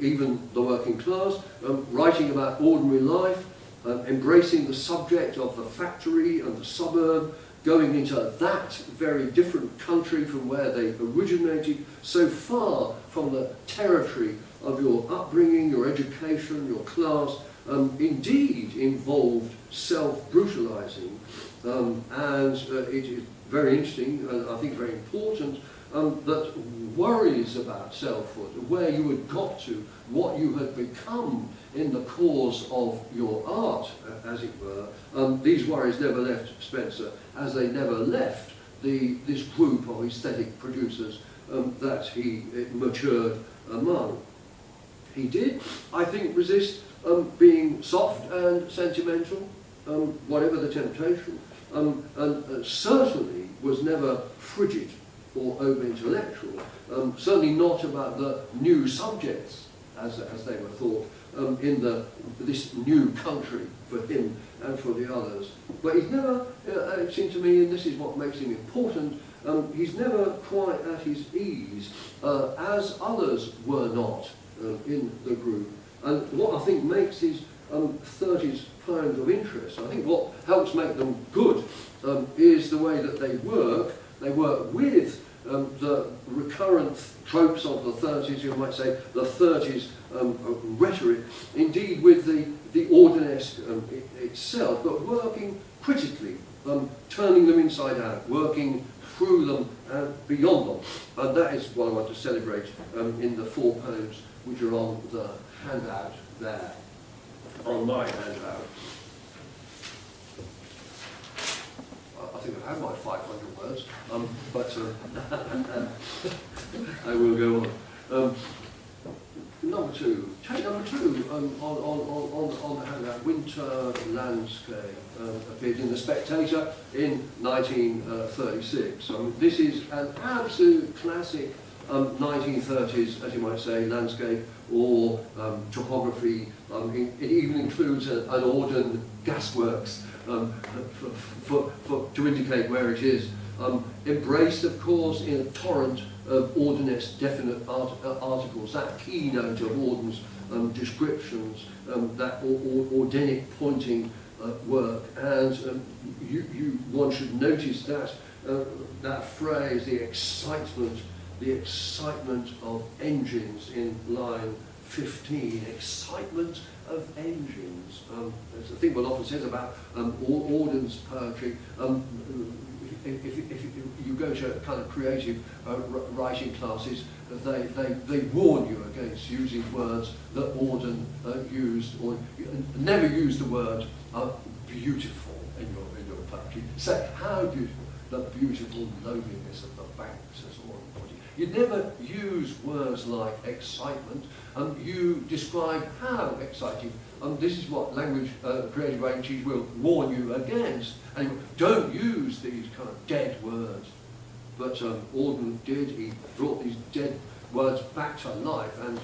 even the working class, writing about ordinary life, embracing the subject of the factory and the suburb, going into that very different country from where they originated, so far from the territory of your upbringing, your education, your class, indeed involved self-brutalizing. And it is very interesting, and I think very important, that worries about selfhood, where you had got to, what you had become in the cause of your art, as it were, these worries never left Spenser, as they never left this group of aesthetic producers that he matured among. He did, I think, resist being soft and sentimental, whatever the temptation, and certainly was never frigid or over-intellectual, certainly not about the new subjects, as they were thought, in this new country for him and for the others. But he's never, it seemed to me, and this is what makes him important, he's never quite at his ease, as others were not in the group. And what I think makes his 30s poems of interest, I think what helps make them good, is the way that they work. They work with the recurrent tropes of the 30s, you might say, the 30s rhetoric, indeed with the Organised itself, but working critically, turning them inside out, working through them and beyond them. And that is what I want to celebrate in the 4 poems which are on the handout there, on my handout. I think I've had my 500 words, but I will go on. Number 2, take number 2 on the handout, Winter Landscape, appeared in The Spectator in 1936. This is an absolute classic 1930s, as you might say, landscape or topography. It even includes an Auden gasworks to indicate where it is. Embraced, of course, in a torrent of Audenist definite articles, that keynote of Auden's descriptions, that Audenic pointing work, and one should notice that that phrase, the excitement of engines in line 15, excitement of engines. It's a thing one often says about Auden's poetry. If you go to kind of creative writing classes, they warn you against using words that Auden used, or never use the word beautiful in your poetry. Say how beautiful, the beautiful loneliness of the banks, as Auden put it. You never use words like excitement. You describe how exciting this is what language created by teachers will warn you against. And don't use these kind of dead words. But Auden did. He brought these dead words back to life, and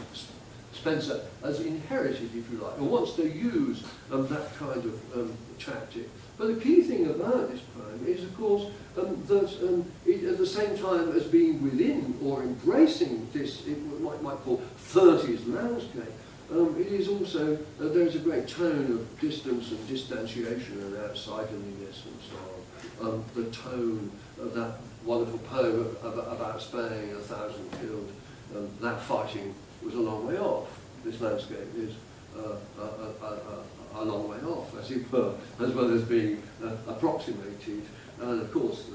Spencer has inherited, if you like, or wants to use that kind of tactic. But the key thing about this poem is, of course, that it, at the same time as being within or embracing this, what might call 30s landscape, it is also, there is a great tone of distance and distantiation and outsiderliness and so on. The tone of that wonderful poem about Spain, 1,000 killed, that fighting was a long way off. This landscape is a long way off, as it were, as well as being approximated. And of course,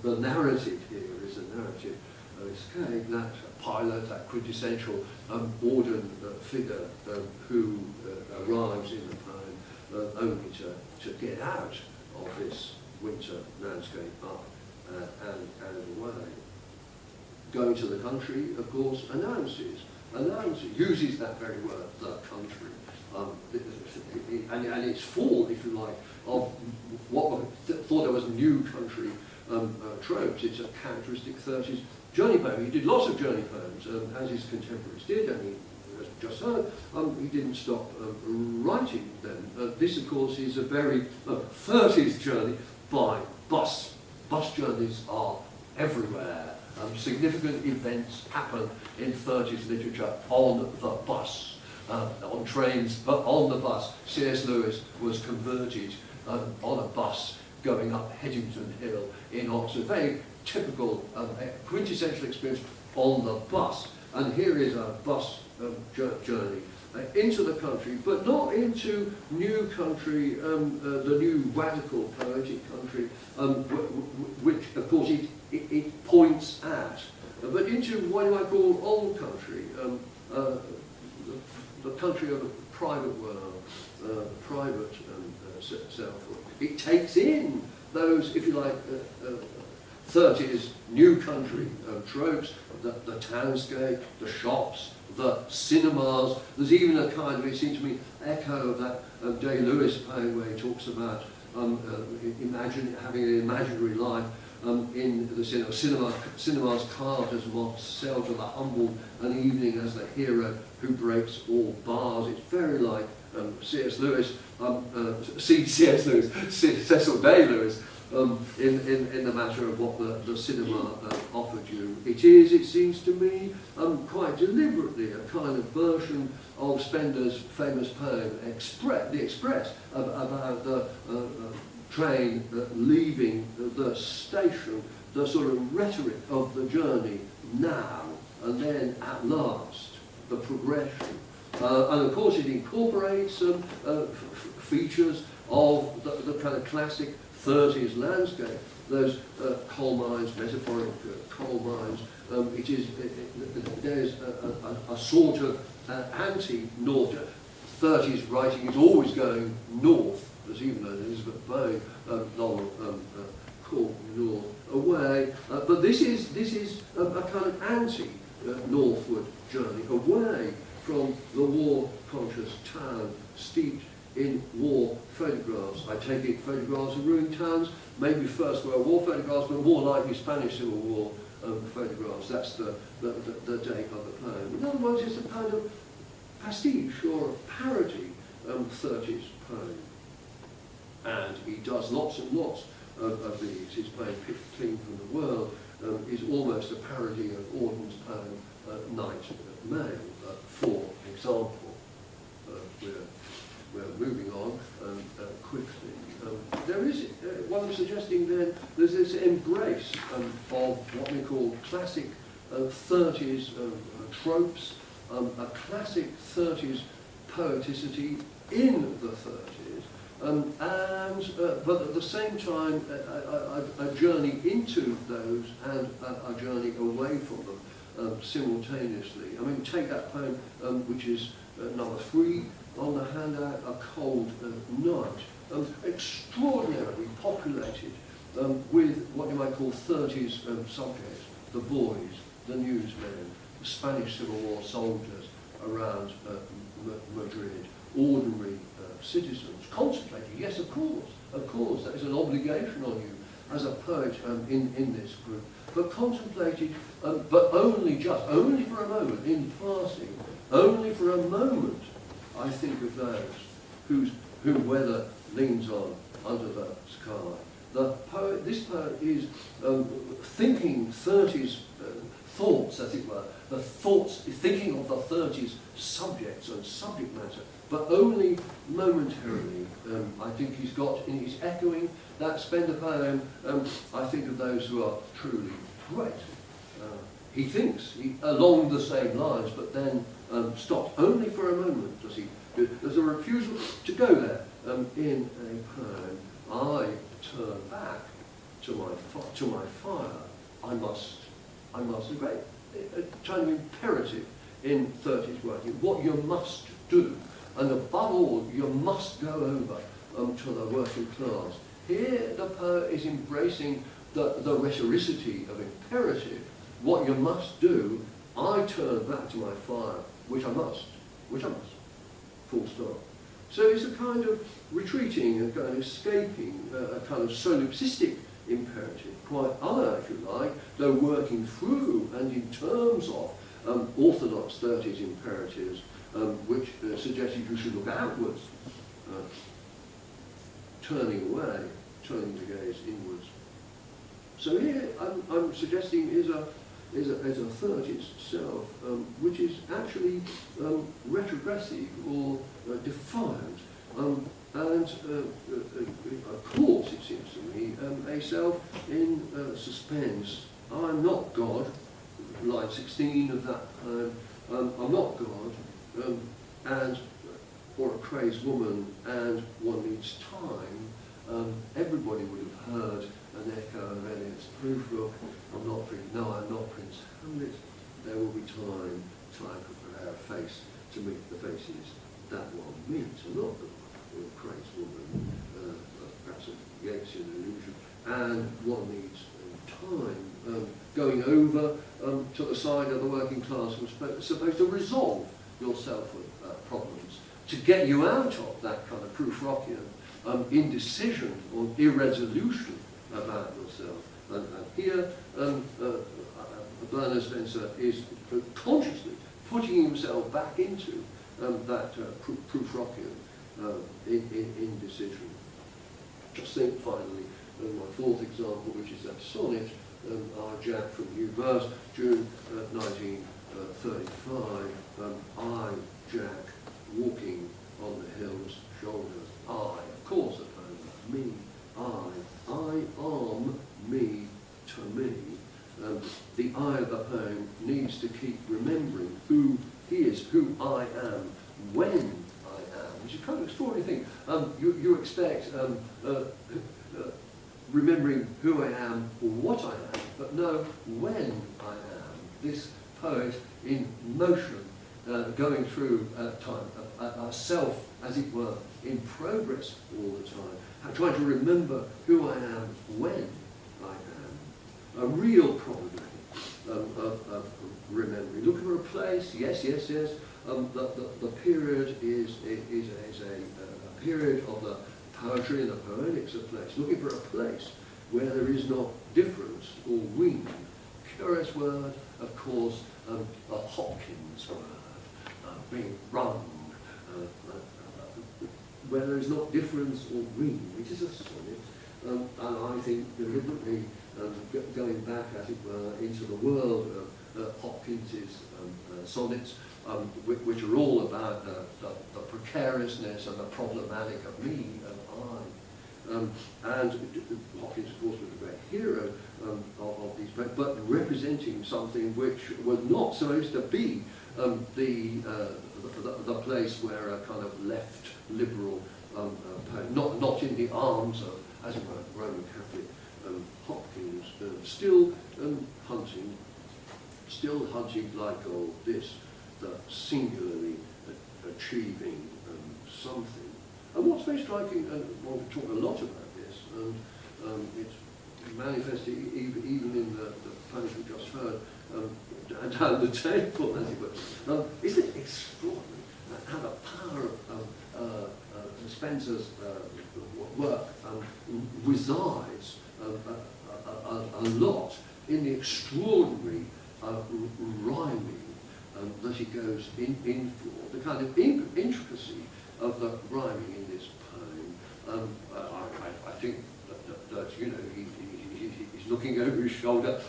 the narrative here is a narrative of escape, that pilot, that quintessential Auden figure who arrives in the poem only to get out of this winter landscape up and away. Going to the country, of course, announces, uses that very word, the country. And it's full, if you like, of what were thought of as new country tropes. It's a characteristic 30s journey poem. He did lots of journey poems, as his contemporaries did, and he, as we just heard, he didn't stop writing them. This, of course, is a very 30s journey by bus. Bus journeys are everywhere. Significant events happen in 30s literature on the bus. On trains, but on the bus. C.S. Lewis was converted on a bus going up Headington Hill in Oxford. Very typical, quintessential experience on the bus. And here is a bus journey into the country, but not into new country, the new radical poetic country, which, of course, it points at, but into what you might call old country. The country of the private world, private self. It takes in those, if you like, 30s new country tropes, the townscape, the shops, the cinemas. There's even a kind of, it seems to me, echo of that Day-Lewis poem where he talks about having an imaginary life in the cinemas carved as moths sell to the humble an evening as the hero who breaks all bars. It's very like C.S. Lewis, C.S. Lewis, Cecil Day-Lewis, in the matter of what the cinema offered you. It is, it seems to me, quite deliberately a kind of version of Spender's famous poem, The Express, about the train leaving the station, the sort of rhetoric of the journey now and then at last, the progression. And of course it incorporates features of the kind of classic 30s landscape, those coal mines, metaphoric coal mines. There's a sort of anti-north. 30s writing is always going north. There's even an Elizabeth Bowen novel called North Away. But this is a kind of anti-northward journey, away from the war-conscious town steeped in war photographs. I take it photographs of ruined towns, maybe First World War photographs, but more likely Spanish Civil War photographs. That's the date of the poem. In other words, it's a kind of pastiche or parody 30s poem. And he does lots and lots of these. His poem, Picked Clean from the World, is almost a parody of Auden's poem, Night Mail, for example. We're moving on quickly. There is, what I'm suggesting then, there's this embrace of what we call classic 30s tropes, a classic 30s poeticity in the 30s, but at the same time a journey into those and a journey away from them simultaneously. I mean, take that poem which is number 3 on the handout, A Cold Night, extraordinarily populated with what you might call 30s subjects, the boys, the newsmen, the Spanish Civil War soldiers around Madrid, ordinary citizens, contemplating. Yes, of course, that is an obligation on you as a poet in this group, but contemplated, but only for a moment, in passing, only for a moment, I think of those whom weather leans on under the sky. This poet is thinking 30s thoughts, as it were, thinking of the 30s subjects and subject matter, but only momentarily. I think he's echoing that Spender poem. I think of those who are truly great. He thinks along the same lines, but then stops. Only for a moment does he. There's a refusal to go there. In a poem, I turn back to my fire. I must. A great kind of imperative in 30s writing. What you must do, and above all, you must go over to the working class. Here, the poet is embracing the rhetoricity of imperative. What you must do, I turn back to my fire, which I must. Full stop. So it's a kind of retreating, a kind of escaping, a kind of solipsistic imperative, quite other, if you like, though working through and in terms of orthodox 30s imperatives, which suggested you should look outwards, turning away, turning the gaze inwards. So here I'm suggesting is a 30s self, which is actually retrogressive or defiant, and of course, it seems to me, a self in suspense. I'm not God, line 16 of that poem. I'm not God, and or a crazed woman, and one needs time. Everybody would have heard an echo of Eliot's proof. I'm not Prince Hamlet. There will be time to prepare a face to meet the faces that one meets, and not the crazed woman, perhaps a Yeatsian illusion. And one needs time going over to the side of the working class who's supposed to resolve yourself with problems, to get you out of that kind of Proofrockian indecision or irresolution about yourself. And here, Bernard Spencer is consciously putting himself back into that Proofrockian indecision. Just think finally, my fourth example, which is that sonnet, Our Jack from New Verse, June 1935. I, Jack, walking on the hill's shoulders. I, of course, at home, me, I arm me to me. The I of the poem needs to keep remembering who he is, who I am, when I am, which is kind of an extraordinary thing. You expect remembering who I am or what I am, but no, when I am. This poet in motion, going through time, a self, as it were, in progress all the time, trying to remember who I am when I am. A real problem of remembering. Looking for a place, yes. The period is a period of the poetry and the poetics of place. Looking for a place where there is not difference or wean. Curious word, of course, a Hopkins word, being rung, where there is not difference or wean. It is a sonnet, and I think deliberately going back, as it were, into the world of Hopkins's sonnets, which are all about the precariousness and the problematic of me and I. And Hopkins, of course, was a great hero of these poems, but representing something which was not supposed to be the place where a kind of left liberal poet, not in the arms of, as it were, Roman Catholic Hopkins, still hunting like Gould, this, the singularly achieving something. And what's very striking, and we'll talk a lot about this, and it's manifested even in the poems we just heard, down the table, as it were. Isn't it extraordinary how the power Spencer's work resides a lot in the extraordinary rhyming that he goes in for, the kind of intricacy of the rhyming in this poem. I think that you know, he's looking over his shoulder,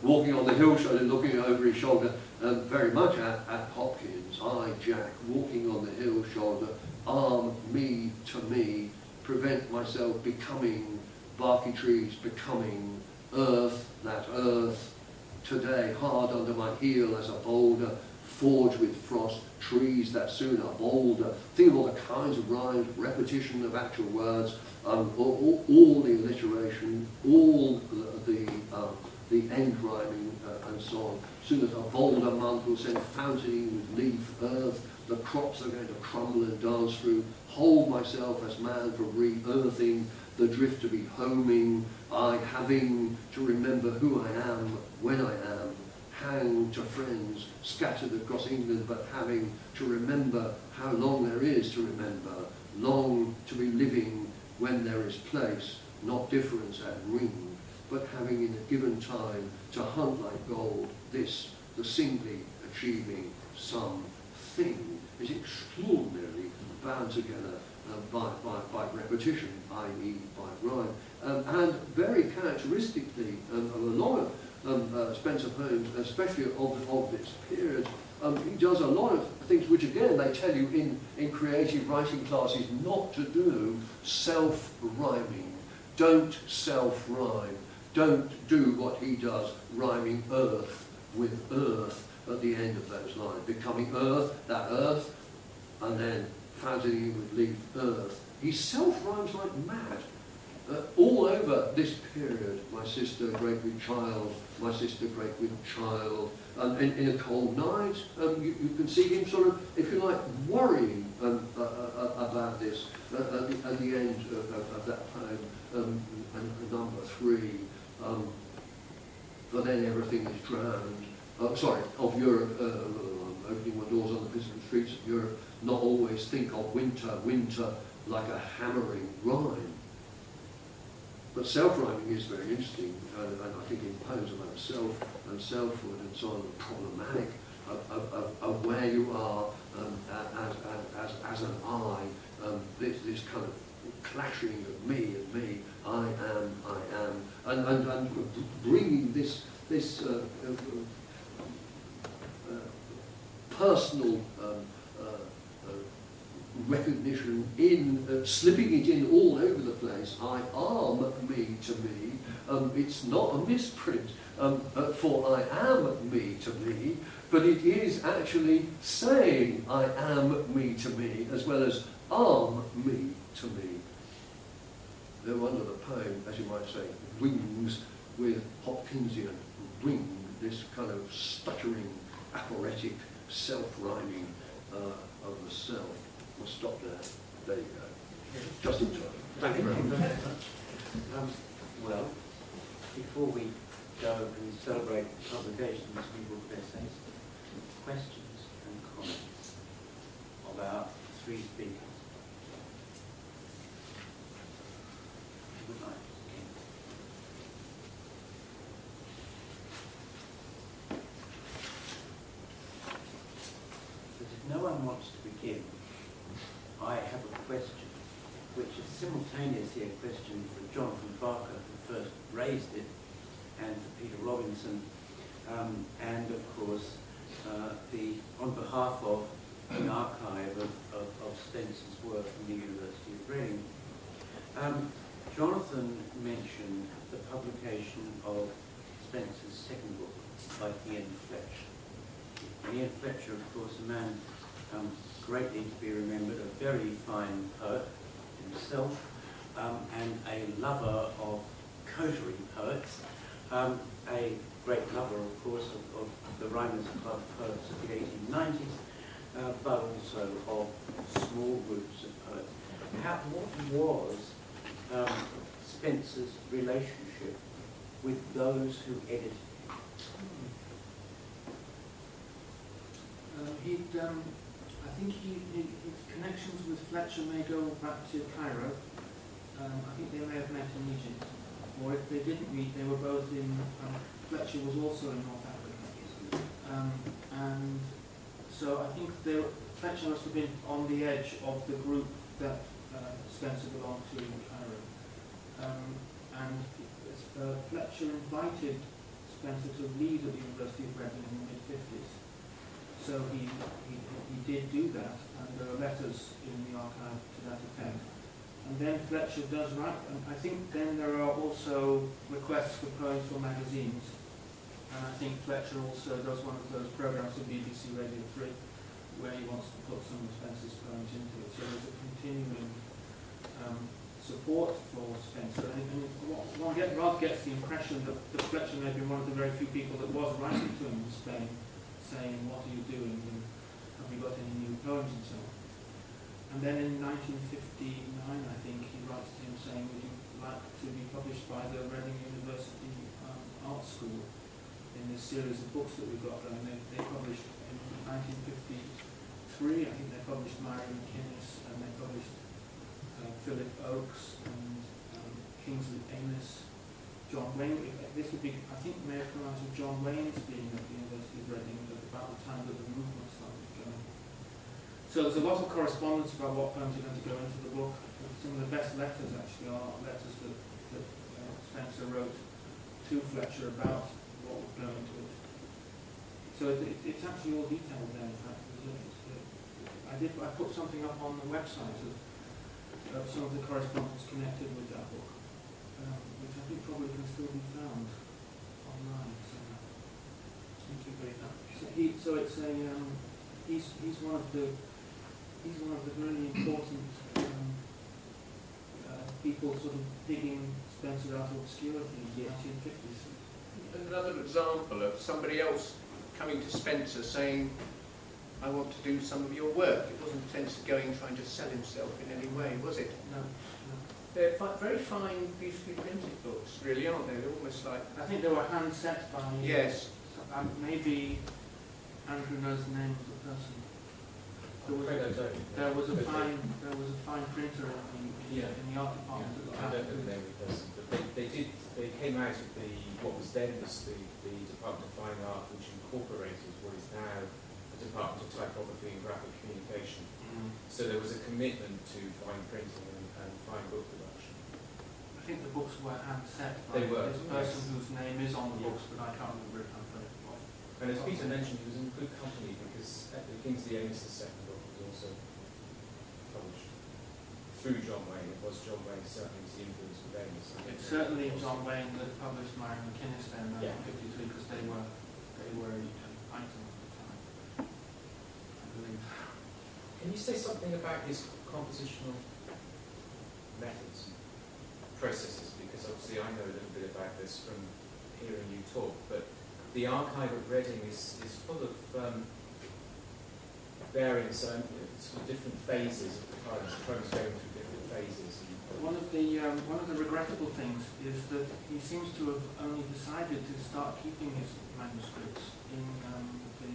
walking on the hillside and looking over his shoulder, very much at Hopkins. I, Jack, walking on the hill shoulder, arm me to me, prevent myself becoming barky trees, becoming earth, that earth, today hard under my heel as a boulder, forged with frost, trees that soon are bolder. Think of all the kinds of rhymes, repetition of actual words, all the alliteration, all the end rhyming, and so on. Soon as a bolder month will send fountaining with leaf, earth, the crops are going to crumble and dance through. Hold myself as man for re-earthing, the drift to be homing, I having to remember who I am when I am, hang to friends scattered across England, but having to remember how long there is to remember, long to be living when there is place, not difference at ring, but having in a given time to hunt like gold, this, the singly achieving some thing, is extraordinarily bound together by repetition, i.e. by rhyme. And very characteristically of a lot of Spencer poems, especially of this period, he does a lot of things which again they tell you in creative writing classes not to do: self-rhyming. Don't self-rhyme. Don't do what he does, rhyming earth with earth at the end of those lines. Becoming earth, that earth, and then fountaining with leaf, earth. He self-rhymes like mad. All over this period, my sister, great with child, my sister, great with child, in a cold night, you can see him sort of, if you like, worrying about this at the end of that poem, and number 3, but then everything is drowned. Of Europe, opening my doors on the visible streets of Europe, not always think of winter, winter like a hammering rhyme. But self-rhyming is very interesting, and I think in poems about self and selfhood and so on, the problematic of where you are as an I, this kind of clashing of me and me, I am, and bringing this personal recognition in, slipping it in all over the place. I arm me to me. It's not a misprint, for I am me to me, but it is actually saying I am me to me as well as arm me to me. No wonder the poem, as you might say, rings with Hopkinsian ring, this kind of stuttering, aphoretic, self-rhyming of the self. We'll stop there. There you go. Just in time. Thank you very much. Well, before we go and celebrate the publication of this new book of essays, questions and comments of our 3 speakers. Good night. But if no one wants to begin, I have a question, which is simultaneously a question for Jonathan Barker, who first raised it, and for Peter Robinson, and of course, on behalf of the archive of Spencer's work from the University of Reading. Jonathan mentioned the publication of Spencer's second book by Ian Fletcher. Ian Fletcher, of course, a man greatly to be remembered, a very fine poet himself, and a lover of coterie poets, a great lover, of course, of the Rhymers Club poets of the 1890s, but also of small groups of poets. What was Spencer's relationship with those who edited him? I think his connections with Fletcher may go back to Cairo. I think they may have met in Egypt, or if they didn't meet, they were both in. Fletcher was also in North Africa, and so I think Fletcher must have been on the edge of the group that Spencer belonged to in Cairo, and Fletcher invited Spencer to lead at the University of Reading in the mid-50s. So he did do that, and there are letters in the archive to that effect. And then Fletcher does write, and I think then there are also requests for poems for magazines. And I think Fletcher also does one of those programs on BBC Radio 3 where he wants to put some of Spencer's poems into it. So there's a continuing support for Spencer. And Rod gets the impression that Fletcher may have been one of the very few people that was writing to him in Spain, saying, what are you doing, and have you got any new poems and so on. And then in 1959, I think, he writes to him saying, would you like to be published by the Reading University Art School in this series of books that we've got going. They published in 1953, I think they published Myron McInnes, and they published Philip Oakes and Kingsley Amis, John Wayne. This would be, I think, may have come out of John Wayne's being at the University of Reading at about the time that the movement started going. So there's a lot of correspondence about what poems are going to go into the book. Some of the best letters actually are letters that Spencer wrote to Fletcher about what would go into it. So it's actually all detailed there, in fact. I put something up on the website of some of the correspondence connected with that book, which I think probably can still be found online somewhere. Thank you very much. So it's a he's one of the really important people sort of digging Spencer out of obscurity in the 1950s. Another example of somebody else coming to Spencer saying, I want to do some of your work. It wasn't Spencer going trying to sell himself in any way, was it? No. They're very fine, beautifully printed books, really, aren't they? They're almost like... I think they were hand set by... Yes. Maybe Andrew knows the name of the person. There was a fine printer in the art department at the time. I don't know the name of the person, but they came out of what was then the Department of Fine Art, which incorporated what is now the Department of Typography and Graphic Communication. So there was a commitment to fine printing and fine book production. I think the books were hand set by this person whose name is on the books, but I can't remember it. And as Peter mentioned, he was in good company because the Kingsley Amis' second book was also published through John Wayne. It was John Wayne certainly was the influence of Amis. It's certainly John Wayne that published Myron McInnes then in 1953 because they were an item at the time, I believe. Can you say something about his compositional methods and processes? Because obviously I know a little bit about this from hearing you talk, but the archive at Reading is full of varying sort of different phases of the poems. The poems going through different phases. One of the regrettable things is that he seems to have only decided to start keeping his manuscripts in the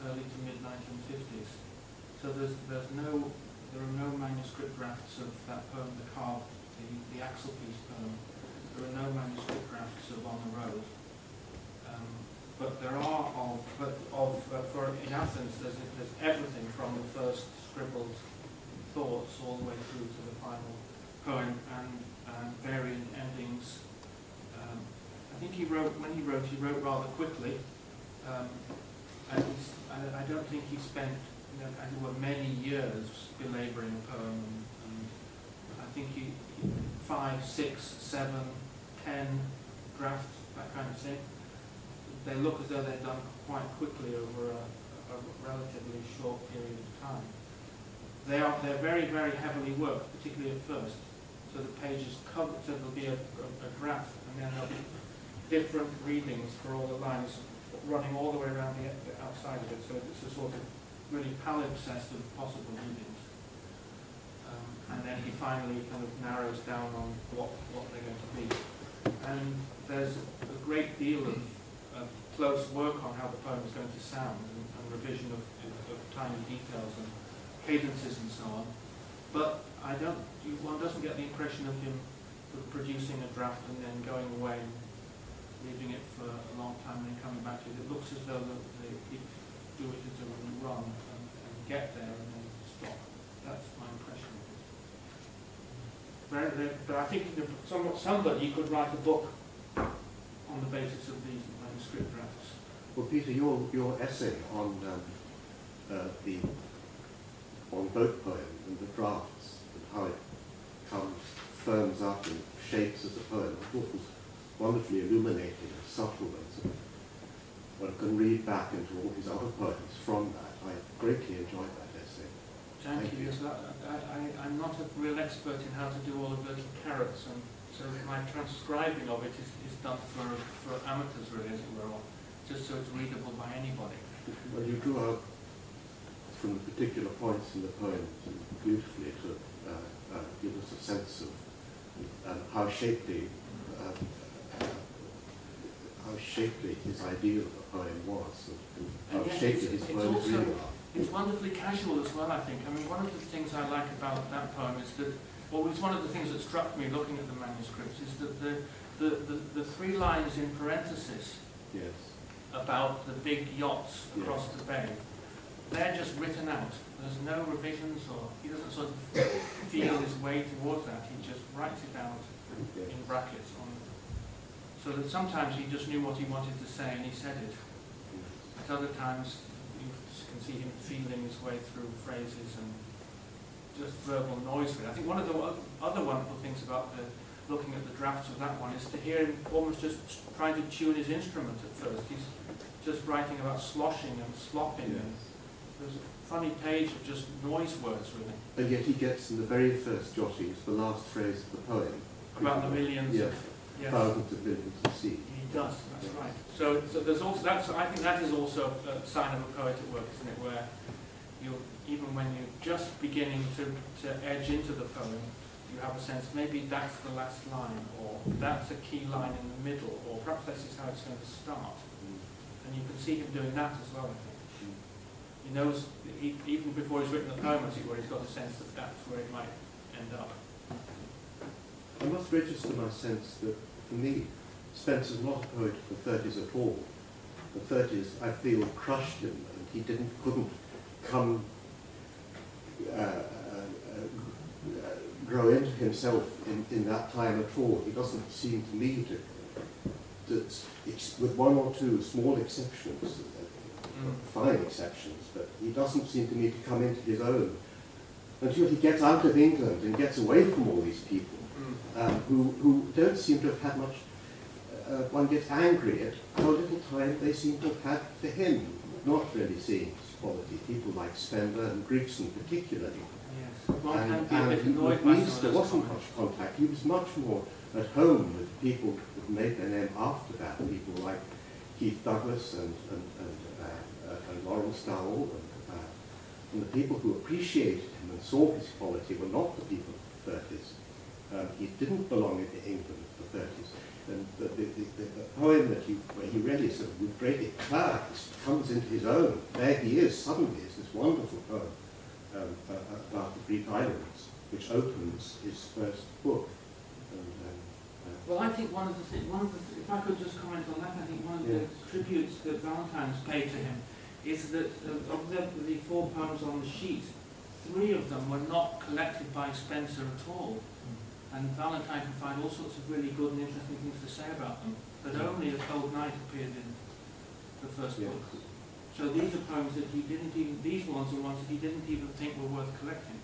early to mid 1950s. So there are no manuscript drafts of that poem, the Carved, the Axlepiece poem. There are no manuscript drafts of On the Road. But there are in Athens, there's everything from the first scribbled thoughts all the way through to the final poem and varying endings. I think he wrote rather quickly, and I don't think he spent many years belaboring a poem. And I think he 5, 6, 7, 10 drafts, that kind of thing. They look as though they're done quite quickly over a relatively short period of time. They're very, very heavily worked, particularly at first. So the page is covered, so there'll be a draft, and then there'll be different readings for all the lines running all the way around the outside of it. So it's a sort of really palimpsest of possible readings. And then he finally kind of narrows down on what they're going to be. And there's a great deal of close work on how the poem is going to sound and revision of tiny details and cadences and so on. But one doesn't get the impression of him sort of producing a draft and then going away, leaving it for a long time and then coming back to it. It looks as though they do it as a run and get there and then stop. That's my impression of it. But I think somebody could write a book on the basis of these manuscript drafts. Well, Peter, your essay on boat poem and the drafts and how it firms up and shapes as a poem, I thought was wonderfully illuminating and subtle, and sort of one can read back into all his other poems from that. I greatly enjoyed that essay. Thank you. Yes, I'm not a real expert in how to do all of the little carrots, and so my transcribing of it is done for amateurs, really, as it were, or just so it's readable by anybody. Well, you drew out from the particular points in the poem beautifully to give us a sense of how shapely his ideal of a poem was, and how yes, shapely his poems really are. It's wonderfully casual as well, I think. I mean, one of the things I like about that poem is that, well, it's one of the things that struck me looking at the manuscripts, is that the 3 lines in parenthesis Yes. about the big yachts across the bay, they're just written out. There's no revisions, or he doesn't sort of feel his way towards that. He just writes it out in brackets. So that sometimes he just knew what he wanted to say and he said it. At other times, you can see him feeling his way through phrases and just verbal noise. I think one of the other wonderful things about looking at the drafts of that one is to hear him almost just trying to tune his instrument at first. He's just writing about sloshing and slopping. Yes. And there's a funny page of just noise words, really. And yet he gets in the very first jottings the last phrase of the poem. About the millions Yes. of... Yes. Thousands of millions of sea. He does, that's right. So there's also I think that is also a sign of a poet at work, isn't it? Where even when you're just beginning to edge into the poem, you have a sense maybe that's the last line, or that's a key line in the middle, or perhaps this is how it's going to start. And you can see him doing that as well, I think. He knows, even before he's written the poem, as it were, he's got a sense that that's where it might end up. I must register my sense that, for me, Spencer's not a poet of the 30s at all. The 30s, I feel, crushed him, and he couldn't come, grow into himself in that time at all. He doesn't seem to me to with one or two small exceptions, fine exceptions, but he doesn't seem to me to come into his own until he gets out of England and gets away from all these people. Who don't seem to have had much, one gets angry at how little time they seem to have had for him, not really seeing his quality. People like Spender and Gregson particularly. Yes. And with Nice there wasn't much contact. He was much more at home with people who made their name after that, people like Keith Douglas and Lawrence Dowell, and the people who appreciated him and saw his quality were not the people of the 30s. He didn't belong in England in the 30s. And the poem where he really sort of with great eclat comes into his own, there he is, suddenly, is this wonderful poem about the Greek islands, which opens his first book. Well, I think one of the if I could just comment on that, I think one of the tributes that Valentine's paid to him is that of the 4 poems on the sheet, 3 of them were not collected by Spencer at all. And Valentine can find all sorts of really good and interesting things to say about them, but only A Cold Night appeared in the first book. So these are poems that he didn't even, these ones are ones that he didn't even think were worth collecting.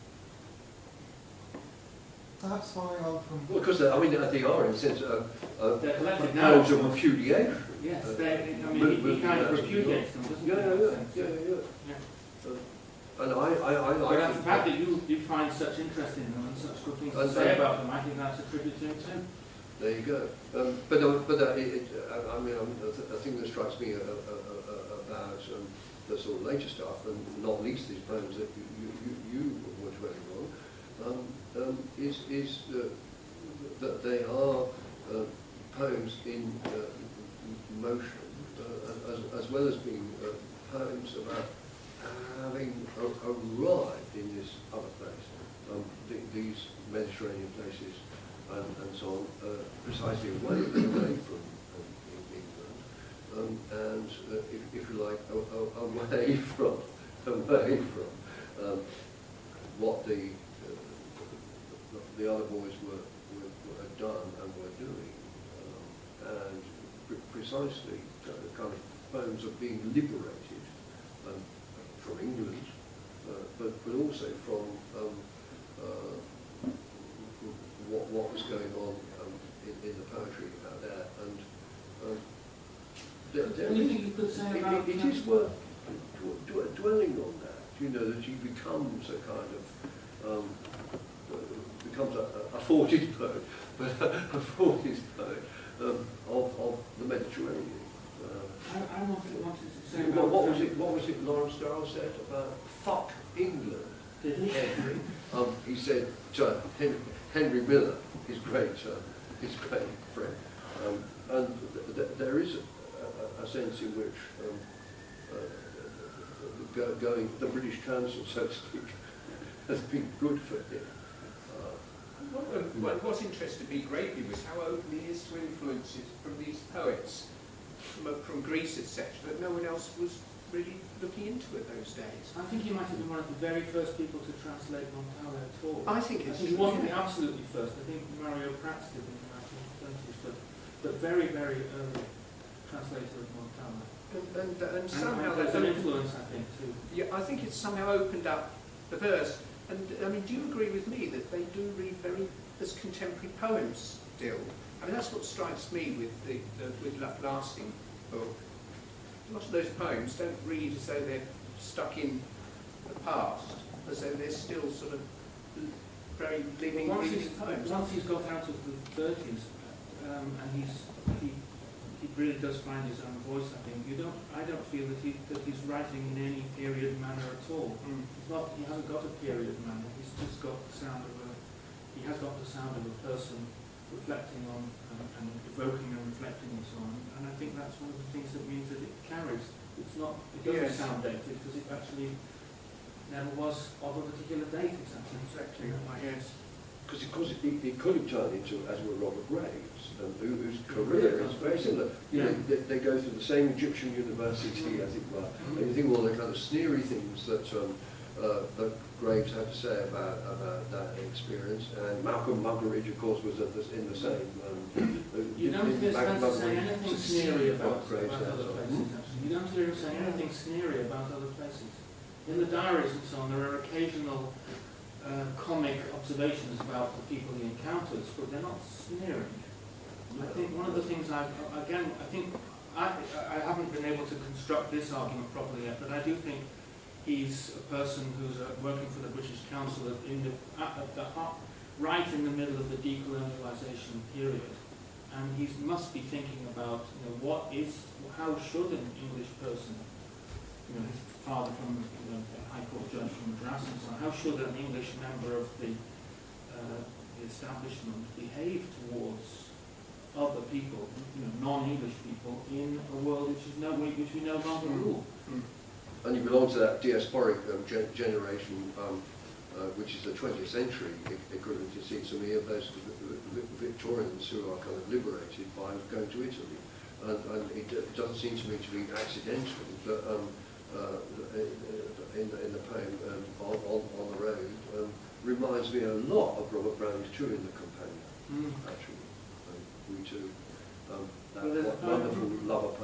Perhaps following on from... Well, because they are, in a sense, They're collected now. poems of repudiation. Yes, he kind of repudiates them, doesn't he? Yeah. And I But like the fact that you find such interest in them and such good things to say about them, I think that's a tribute to him too. There you go. I think that strikes me about the sort of later stuff, and not least these poems that you were dwelling on, is that they are poems in motion, as well as being poems about having arrived in this other place, these Mediterranean places and so on, precisely away from England, and if you like, away from what the other boys had done and were doing, and precisely kind of poems of being liberated from England, but also from what was going on in the poetry out there, and it is worth dwelling on that. You know, that he becomes a kind of becomes a forties poet, but a forties poet of the Mediterranean. I wanted to say what was it Lawrence Durrell said about fuck England? Did he? Henry. He said to Henry Miller, his great friend, and there is a sense in which going the British Council, so to speak, has been good for him. What interested me greatly was how open he is to influences from these poets from Greece, etc., that no one else was really looking into at those days. I think he might have been one of the very first people to translate Montale at all. I think he wasn't the absolutely first. I think Mario Prats did in the 1920s, but very, very early translator of Montale. And somehow there's an influence, I think, too. Yeah, I think it's somehow opened up the verse. And I mean, do you agree with me that they do read very as contemporary poems still? I mean, that's what strikes me with the lasting book. A lot of those poems don't read as though they're stuck in the past, as though they're still sort of very living poems. Once he's got out of the 30s, and he really does find his own voice, I think. I don't feel that he's writing in any period manner at all. He hasn't got a period manner. He's just got the sound of a person reflecting on and evoking and reflecting and so on. And I think that's one of the things that means that it carries. It doesn't sound dated because it actually never was of a particular date exactly. Yes. Because it could have turned into, as were Robert Graves, whose career is very similar. You know, they go through the same Egyptian university, as it were, and you think all the kind of sneery things that Graves had to say about that experience. And Malcolm Muggeridge, of course, was in the same. You don't hear Spencer say anything sneery about other places. You don't hear him say anything sneery about other places. In the diaries and so on, there are occasional comic observations about the people he encounters, but they're not sneering. I think one of the things I haven't been able to construct this argument properly yet, but I do think he's a person who's working for the British Council right in the middle of the decolonialisation period, and he must be thinking about, how should an English person, his father from the High Court judge from Madras and so on, how should an English member of the establishment behave towards other people, non-English people, in a world which we no longer rule? And you belong to that diasporic generation, which is the 20th century equivalent, it seems to me, of those Victorians who are kind of liberated by going to Italy. And it doesn't seem to me to be accidental that in the poem on the road reminds me a lot of Robert Browning's Two in the Companion, actually. We too. That wonderful love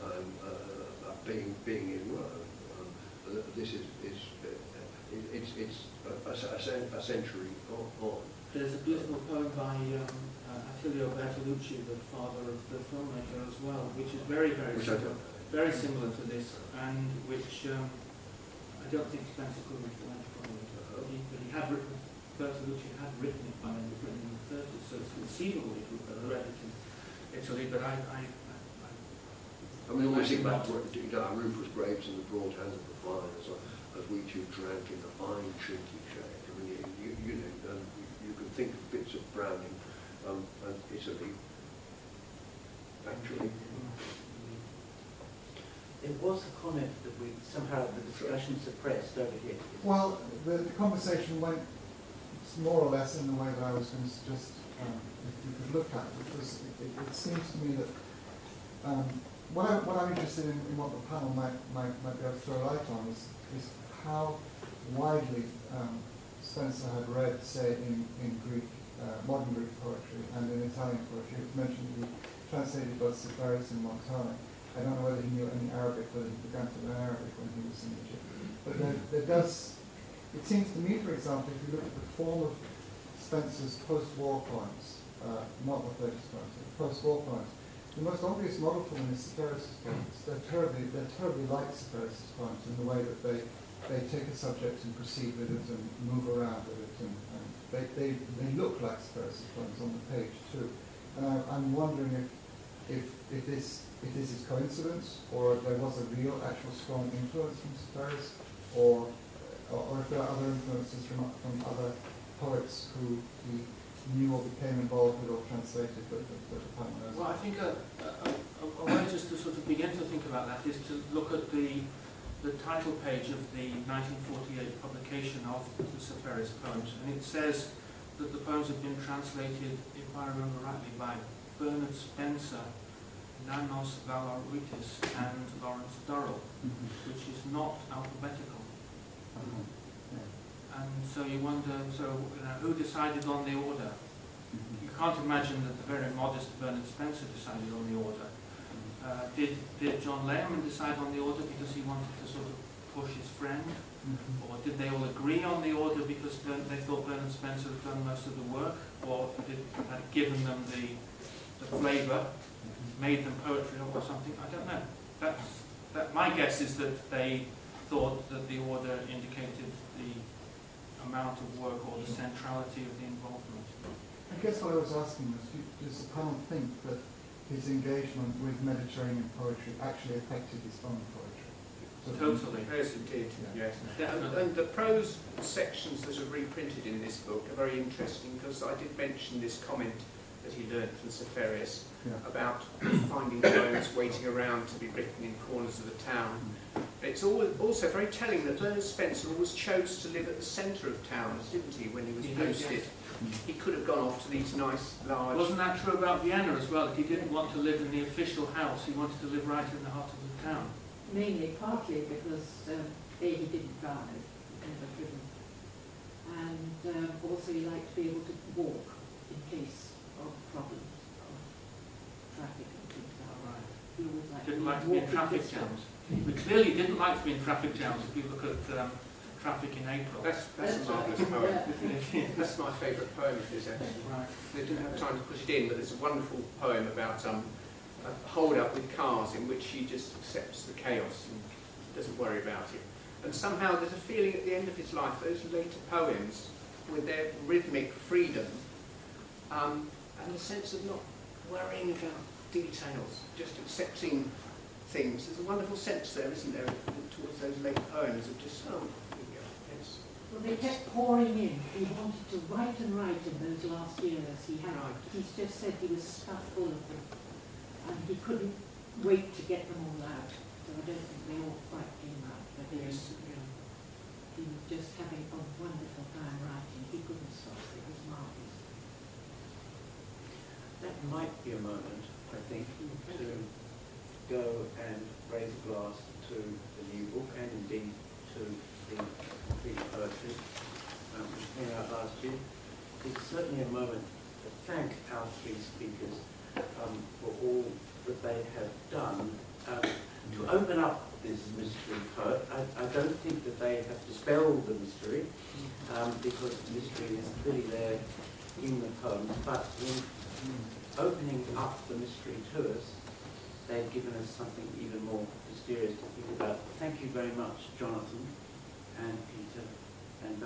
poem about being in Rome. This is a century on. There's a beautiful poem by Attilio Bertolucci, the father of the filmmaker as well, which is very similar to this, and which I don't think Spencer could have done but he had written, Bertolucci had written it by then, written in the 30s, so it's conceivable he could have read it in Italy, but I mean, always think about Rufus Graves and the broad hands of the fire as we two drank in the fine chinky shade. I mean, you can think of bits of Browning and Italy, actually. there was a comment that we somehow the discussion suppressed over here. Well, the conversation went more or less in the way that I was going to suggest if you could look at, because it seems to me that what I'm interested in what the panel might be able to throw light on is how widely Spencer had read, say, in Greek, modern Greek poetry and in Italian poetry. It was mentioned he translated both Cytheris and Montaigne. I don't know whether he knew any Arabic, whether he began to learn Arabic when he was in Egypt. But there does, it seems to me, for example, if you look at the form of Spencer's post-war poems, not the 30s poems, but post-war poems, the most obvious model for them is Cytheris' poems. They're terribly like Cytheris' poems in the way that they take a subject and proceed with it and move around with it, and they look like Cytheris' poems on the page too. And I'm wondering if this is coincidence, or if there was a real, actual strong influence from Cytheris, or if there are other influences from other poets who he knew or became involved with or translated that the panel knows. Well, I think a way just to sort of begin to think about that is to look at the title page of the 1948 publication of the Cytheris poems, and it says that the poems have been translated, if I remember rightly, by Bernard Spencer, Nanos Valoritis, and Lawrence Durrell, which is not alphabetical. And so you wonder, who decided on the order? You can't imagine that the very modest Bernard Spencer decided on the order. Did John Layman decide on the order because he wanted to sort of push his friend? Or did they all agree on the order because they thought Bernard Spencer had done most of the work? Or had given them the flavour, made them poetry or something? I don't know. My guess is that they thought that the order indicated the amount of work or the centrality of the involvement. I guess what I was asking was, does the panel think that his engagement with Mediterranean poetry actually affected his own poetry? Totally. Yes, it did. Yes. And the prose sections that are reprinted in this book are very interesting, because I did mention this comment that he learned from Cytheris about finding poems waiting around to be written in corners of the town. It's also very telling that Bernard Spencer always chose to live at the centre of towns, didn't he, when he was posted? Yes. He could have gone off to these nice, large... Wasn't that true about Vienna as well? That he didn't want to live in the official house, he wanted to live right in the heart of the town. Mainly, partly because he didn't drive, never driven, and also he liked to be able to walk in case of problems of traffic and things like that. He always liked Didn't like to be in traffic jams. We clearly didn't like to be in traffic jams if you look at traffic in April. That's a marvellous poem. That's my favourite poem of his, actually. Right. They didn't have time to put it in, but there's a wonderful poem about a hold-up with cars in which he just accepts the chaos and doesn't worry about it. And somehow there's a feeling at the end of his life, those later poems, with their rhythmic freedom, and a sense of not worrying about details, just accepting things. There's a wonderful sense there, isn't there, towards those late poems of just, oh, here we go, yes. Well, they kept pouring in. He wanted to write and write in those last years. He's just said he was stuffed full of them, and he couldn't wait to get them all out. So I don't think they all quite came out. But he was just having a wonderful time writing. He couldn't stop. It was marvellous. That might be a moment, I think, to go and raise a glass to the new book and indeed to the Greek poetry which came out last year. It's certainly a moment to thank our three speakers for all that they have done to open up this mystery poet. I don't think that they have dispelled the mystery because the mystery is clearly there in the poems, but in opening up the mystery to us, they've given us something even more mysterious to think about. Thank you very much, Jonathan and Peter and